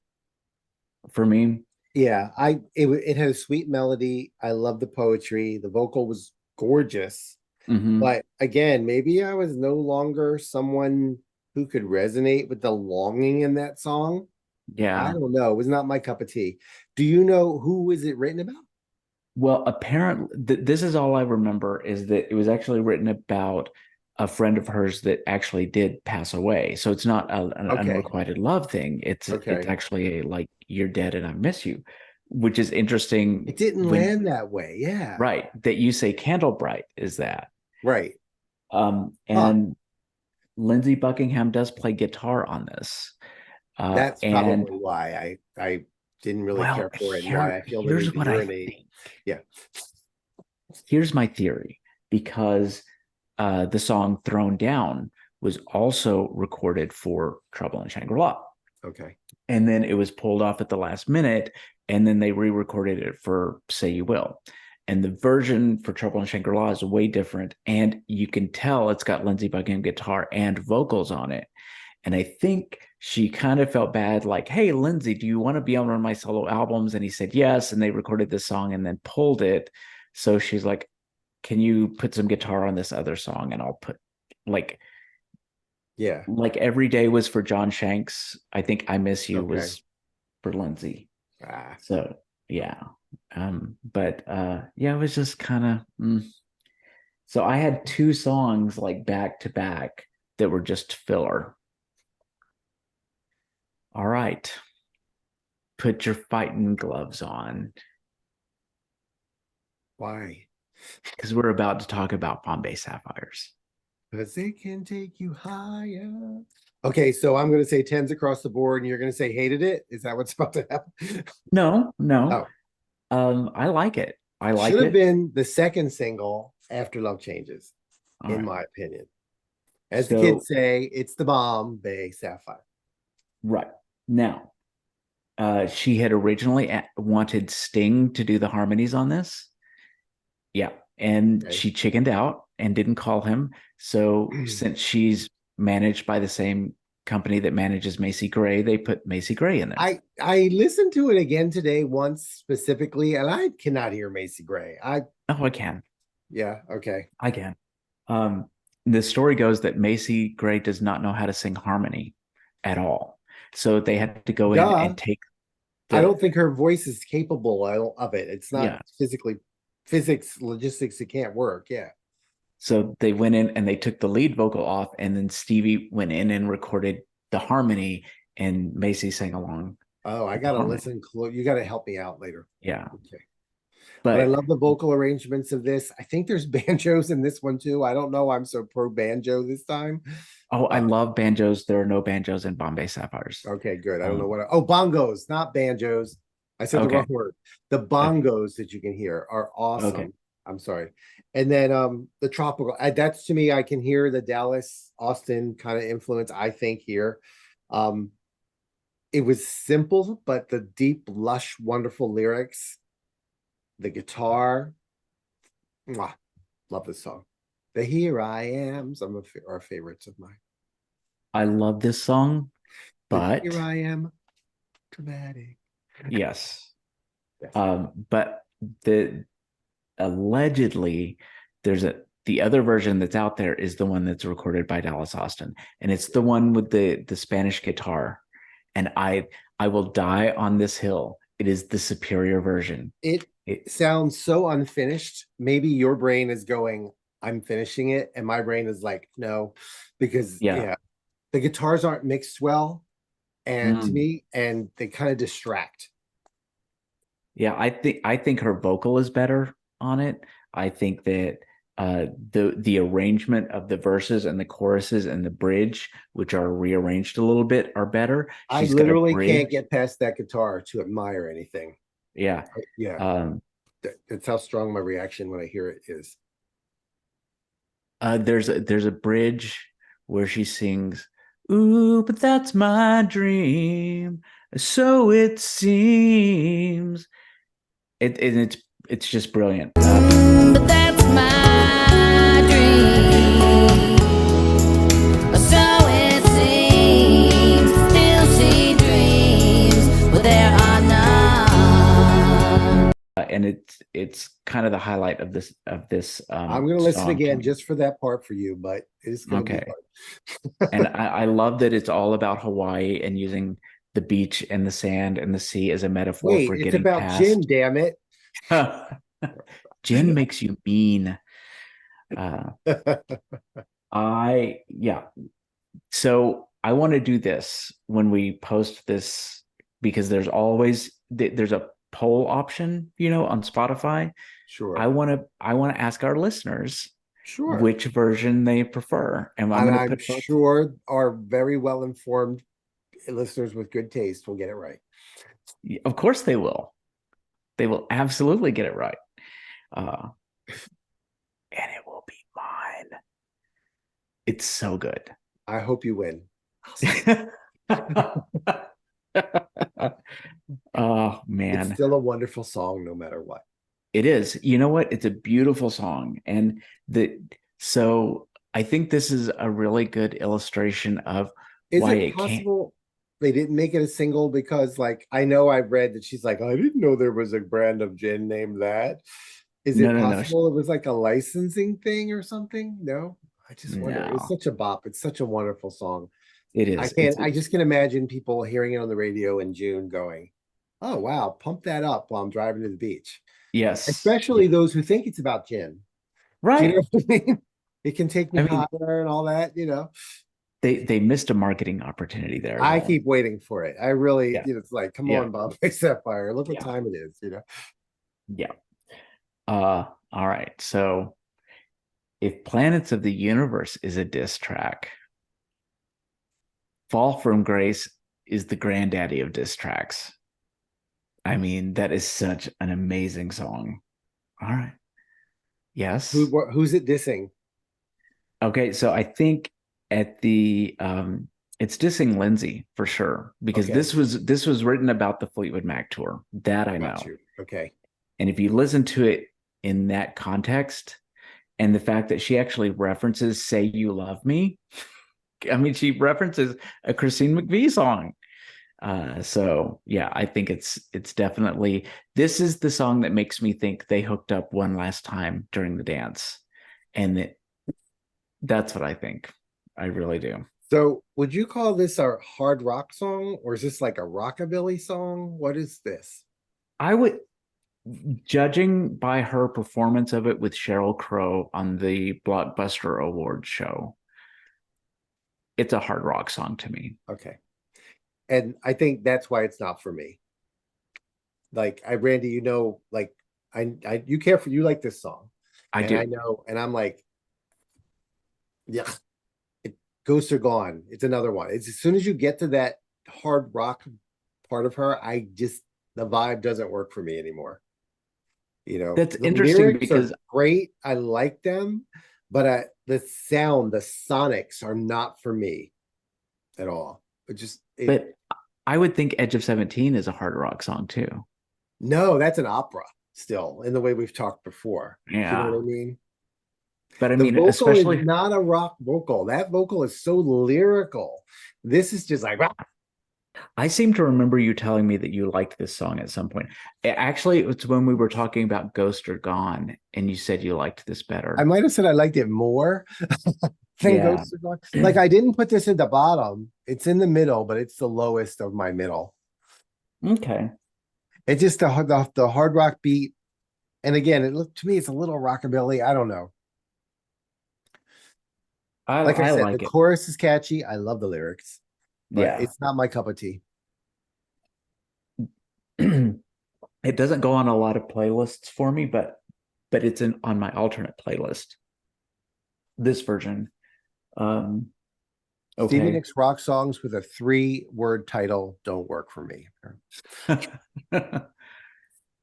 for me. Yeah, it had a sweet melody. I love the poetry. The vocal was gorgeous. Mm-hmm. But again, maybe I was no longer someone who could resonate with the longing in that song. Yeah. I don't know. It was not my cup of tea. Do you know who is it written about? Well, apparently, this is all I remember, is that it was actually written about a friend of hers that actually did pass away. So it's not an unrequited love thing. It's actually like, you're dead and I miss you, which is interesting. It didn't land that way. Yeah. Right. That you say Candlebright is that. Right. And Lindsey Buckingham does play guitar on this. That's probably why I didn't really care for it. And why I feel here's what I think. Yeah. Here's my theory, because the song Thrown Down was also recorded for Trouble in Shangri-La. Okay. And then it was pulled off at the last minute, and then they re-recorded it for Say You Will. And the version for Trouble in Shangri-La is way different. And you can tell it's got Lindsey Buckingham guitar and vocals on it. And I think she kind of felt bad, like, hey, Lindsey, do you want to be on one of my solo albums? And he said yes. And they recorded this song and then pulled it. So she's like, can you put some guitar on this other song? And I'll put like Every Day was for John Shanks. I think I Miss You was for Lindsey. So yeah. It was just kind of So I had 2 songs like back to back that were just filler. All right. Put your fighting gloves on. Why? Because we're about to talk about Bombay Sapphires. Because they can take you higher. Okay, so I'm going to say 10s across the board, and you're going to say hated it. Is that what's about to happen? No. I like it. Should have been the second single after Love Changes, my opinion. As the kids say, it's the Bombay Sapphire. Right. Now, she had originally wanted Sting to do the harmonies on this. Yeah. And she chickened out and didn't call him. So since she's managed by the same company that manages Macy Gray, they put Macy Gray in there. I listened to it again today once specifically, and I cannot hear Macy Gray. I can. Yeah, okay. I can. The story goes that Macy Gray does not know how to sing harmony at all. So they had to go in and take I don't think her voice is capable of it. It's not physics, logistics, it can't work. Yeah. So they went in and they took the lead vocal off, and then Stevie went in and recorded the harmony, and Macy sang along. Oh, I gotta listen. You gotta help me out later. Yeah. Okay. But I love the vocal arrangements of this. I think there's banjos in this one too. I don't know. I'm so pro banjo this time. Oh, I love banjos. There are no banjos in Bombay Sapphires. Okay, good. I don't know what. Bongos, not banjos. I said the wrong word. The bongos that you can hear are awesome. Okay. I'm sorry. And then the tropical. That's to me. I can hear the Dallas Austin kind of influence. I think here. It was simple, but the deep, lush, wonderful lyrics. The guitar, love this song. The Here I Am, some of our favorites of mine. I love this song, but Here I Am, dramatic. Yes. But allegedly the other version that's out there is the one that's recorded by Dallas Austin, and it's the one with the Spanish guitar. And I will die on this hill. It is the superior version. It sounds so unfinished. Maybe your brain is going, I'm finishing it. And my brain is like, no, because the guitars aren't mixed well. And to me, and they kind of distract. Yeah, I think her vocal is better on it. I think that the arrangement of the verses and the choruses and the bridge, which are rearranged a little bit, are better. I literally can't get past that guitar to admire anything. Yeah. That's how strong my reaction when I hear it is. There's a bridge where she sings, "Ooh, but that's my dream, so it seems." It's just brilliant. But that's my dream, so it seems. Still see dreams, but there are none. And it's kind of the highlight of this. I'm going to listen again just for that part for you, but it's going to be fun. And I love that it's all about Hawaii and using the beach and the sand and the sea as a metaphor for getting about past. Gin, damn it. Gin makes you mean. So I want to do this when we post this, because there's a poll option, on Spotify. Sure. I want to ask our listeners which version they prefer, and I'm sure our very well informed listeners with good taste will get it right. Of course they will. They will absolutely get it right. And it will be mine. It's so good. I hope you win. Oh man. It's still a wonderful song no matter what. It is. You know what? It's a beautiful song. And so I think this is a really good illustration of why it can't. They didn't make it a single? Because like I know I've read that she's like, I didn't know there was a brand of gin named that. Is it possible it was like a licensing thing or something? No, I just wonder. It's such a bop. It's such a wonderful song. It is. I just can imagine people hearing it on the radio in June going, oh wow, pump that up while I'm driving to the beach. Yes. Especially those who think it's about gin. Right. Do you know what I mean? It can take me higher and all that, you know. They missed a marketing opportunity there. I keep waiting for it. I really, it's like, come on, Bob Sapphire. Look what time it is, you know. Yeah. All right. So if Planets of the Universe is a diss track, Fall from Grace is the granddaddy of diss tracks. I mean, that is such an amazing song. All right. Yes. Who's it dissing? Okay, so I think at the it's dissing Lindsay for sure, because this was written about the Fleetwood Mac tour. That I know. Okay. And if you listen to it in that context, and the fact that she actually references Say You Love Me, I mean, she references a Christine McVie song. So yeah, I think it's definitely, this is the song that makes me think they hooked up one last time during the dance. And that's what I think. I really do. So would you call this a hard rock song, or is this like a rockabilly song? What is this? I would, judging by her performance of it with Sheryl Crow on the Blockbuster Awards show, it's a hard rock song to me. Okay. And I think that's why it's not for me. Like Randy, you know, like you like this song. I do. I know, and I'm like, yeah, Ghosts Are Gone. It's another one. It's as soon as you get to that hard rock part of her, the vibe doesn't work for me anymore. You know, that's interesting because great. I like them, but the sound, the sonics are not for me at all. But I would think Edge of 17 is a hard rock song too. No, that's an opera still, in the way we've talked before. Yeah. You know what I mean? But I mean, especially is not a rock vocal. That vocal is so lyrical. This is just like, I seem to remember you telling me that you liked this song at some point. Actually, it was when we were talking about Ghost Are Gone, and you said you liked this better. I might have said I liked it more than Ghost Are Gone. Like, I didn't put this at the bottom. It's in the middle, but it's the lowest of my middle. Okay. It's just the hard rock beat. And again, to me, it's a little rockabilly. I don't know. I said, like the chorus is catchy. I love the lyrics. But it's not my cup of tea. It doesn't go on a lot of playlists for me, but it's on my alternate playlist. This version. Okay. Stevie Nicks rock songs with a 3-word title don't work for me.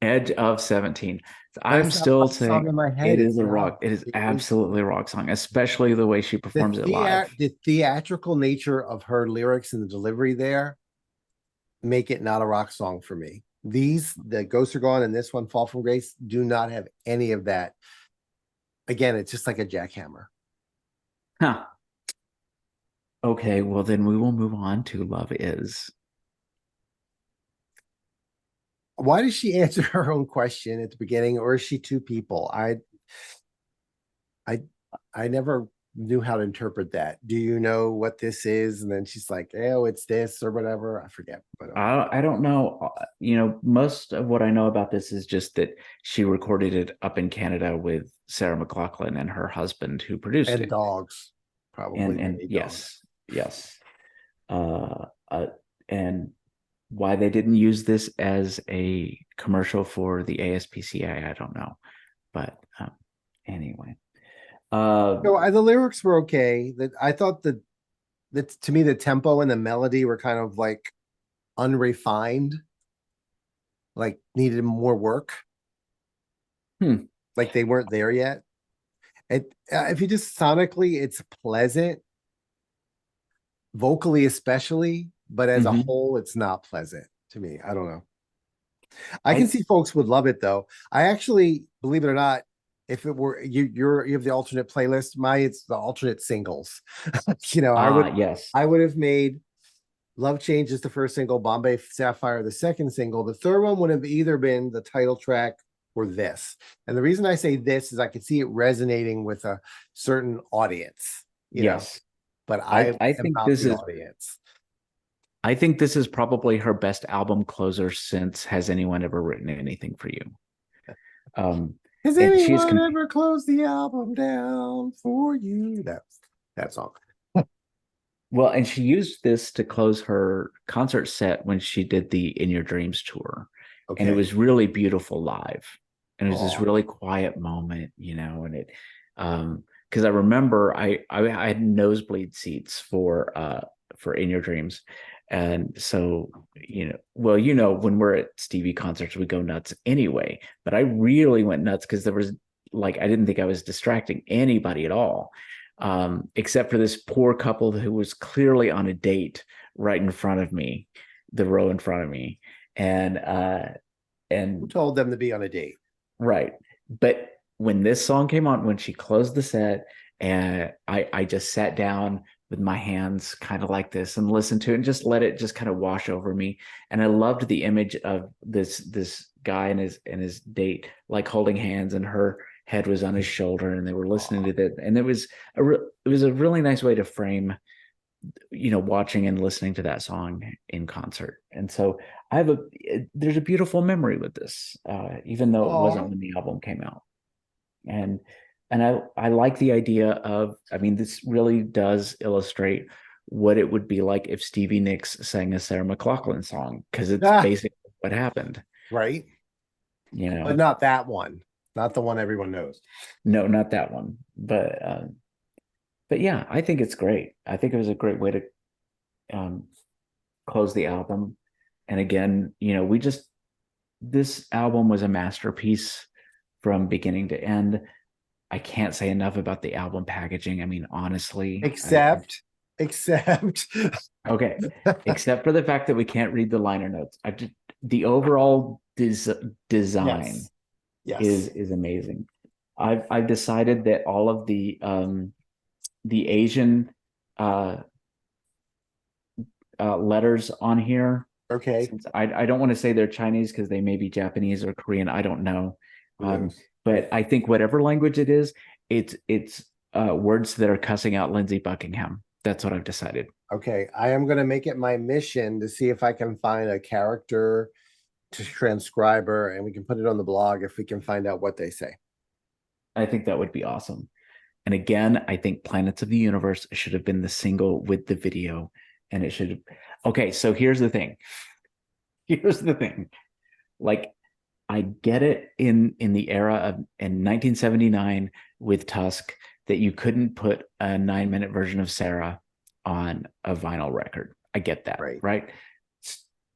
Edge of 17. I'm still saying it is a rock. It is absolutely a rock song, especially the way she performs it live. The theatrical nature of her lyrics and the delivery there make it not a rock song for me. The Ghosts Are Gone and this one, Fall from Grace, do not have any of that. Again, it's just like a jackhammer. Huh. Okay, well then we will move on to Love Is. Why does she answer her own question at the beginning, or is she two people? I never knew how to interpret that. Do you know what this is? And then she's like, oh, it's this or whatever. I forget. But I don't know. You know, most of what I know about this is just that she recorded it up in Canada with Sarah McLachlan and her husband, who produced it. And dogs, probably. And yes. And why they didn't use this as a commercial for the ASPCA, I don't know. But anyway. So the lyrics were okay. That I thought that to me the tempo and the melody were kind of like unrefined, like needed more work. Like they weren't there yet. If you just sonically, it's pleasant. vocally especially, but as a whole, it's not pleasant to me. I don't know. I can see folks would love it though. I actually, believe it or not, if it were you have the alternate playlist. It's the alternate singles. I would have made Love Changes the first single, Bombay Sapphire the second single. The third one would have either been the title track or this. And the reason I say this is I could see it resonating with a certain audience. You know, but I think this is audience. I think this is probably her best album closer since Has Anyone Ever Written Anything for You? Has anyone ever closed the album down for you? That song. Well, and she used this to close her concert set when she did the In Your Dreams tour. Okay. And it was really beautiful live. And it was this really quiet moment, you know, and it because I remember I had nosebleed seats for In Your Dreams. And so, when we're at Stevie concerts, we go nuts anyway. But I really went nuts because there was I didn't think I was distracting anybody at all, except for this poor couple who was clearly on a date right in front of me, the row in front of me. And who told them to be on a date? Right. But when this song came on, when she closed the set, and I just sat down with my hands kind of like this and listened to it and just let it just kind of wash over me. And I loved the image of this guy and his date, like holding hands, and her head was on his shoulder, and they were listening to that. And it was a really nice way to frame, watching and listening to that song in concert. And so there's a beautiful memory with this, even though it wasn't when the album came out. And I like the idea of, this really does illustrate what it would be like if Stevie Nicks sang a Sarah McLachlan song, because it's basically what happened. Right. But not that one. Not the one everyone knows. No, not that one. But yeah, I think it's great. I think it was a great way to close the album. And again, this album was a masterpiece from beginning to end. I can't say enough about the album packaging. Honestly, except okay, except for the fact that we can't read the liner notes. The overall design is amazing. I've decided that all of the Asian letters on here. Okay. I don't want to say they're Chinese because they may be Japanese or Korean. I don't know. But I think whatever language it is, it's words that are cussing out Lindsey Buckingham. That's what I've decided. Okay. I am going to make it my mission to see if I can find a character to transcribe her, and we can put it on the blog if we can find out what they say. I think that would be awesome. And again, I think Planets of the Universe should have been the single with the video, and it should have. Okay, so here's the thing. I get it in the era of in 1979 with Tusk that you couldn't put a 9-minute version of Sarah on a vinyl record. I get that, right?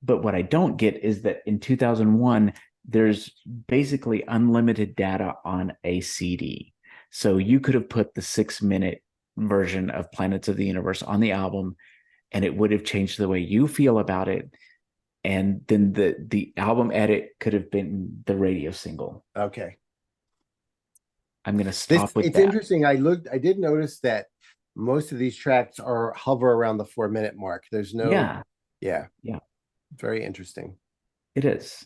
But what I don't get is that in 2001, there's basically unlimited data on a CD. So you could have put the 6-minute version of Planets of the Universe on the album, and it would have changed the way you feel about it. And then the album edit could have been the radio single. Okay. I'm going to stop with that. It's interesting. I did notice that most of these tracks hover around the 4-minute mark. There's no. Yeah. Very interesting. It is.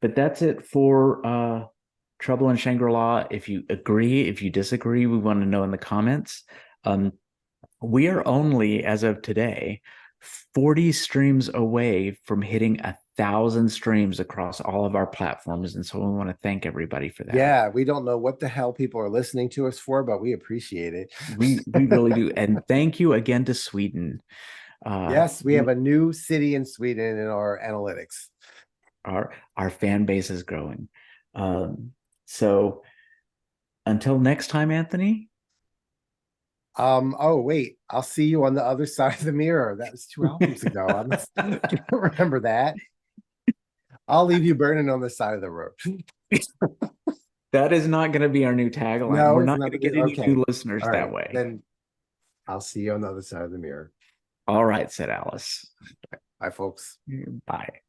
But that's it for Trouble in Shangri-La. If you agree, if you disagree, we want to know in the comments. We are only, as of today, 40 streams away from hitting 1,000 streams across all of our platforms. And so we want to thank everybody for that. Yeah, we don't know what the hell people are listening to us for, but we appreciate it. We really do. And thank you again to Sweden. Yes, we have a new city in Sweden in our analytics. Our fan base is growing. So until next time, Anthony. Oh wait, I'll see you on the other side of the mirror. That was 2 albums ago. I don't remember that. I'll leave you burning on the side of the road. That is not going to be our new tagline. No, we're not going to get any new listeners that way. Then I'll see you on the other side of the mirror. All right, said Alice. Bye, folks. Bye.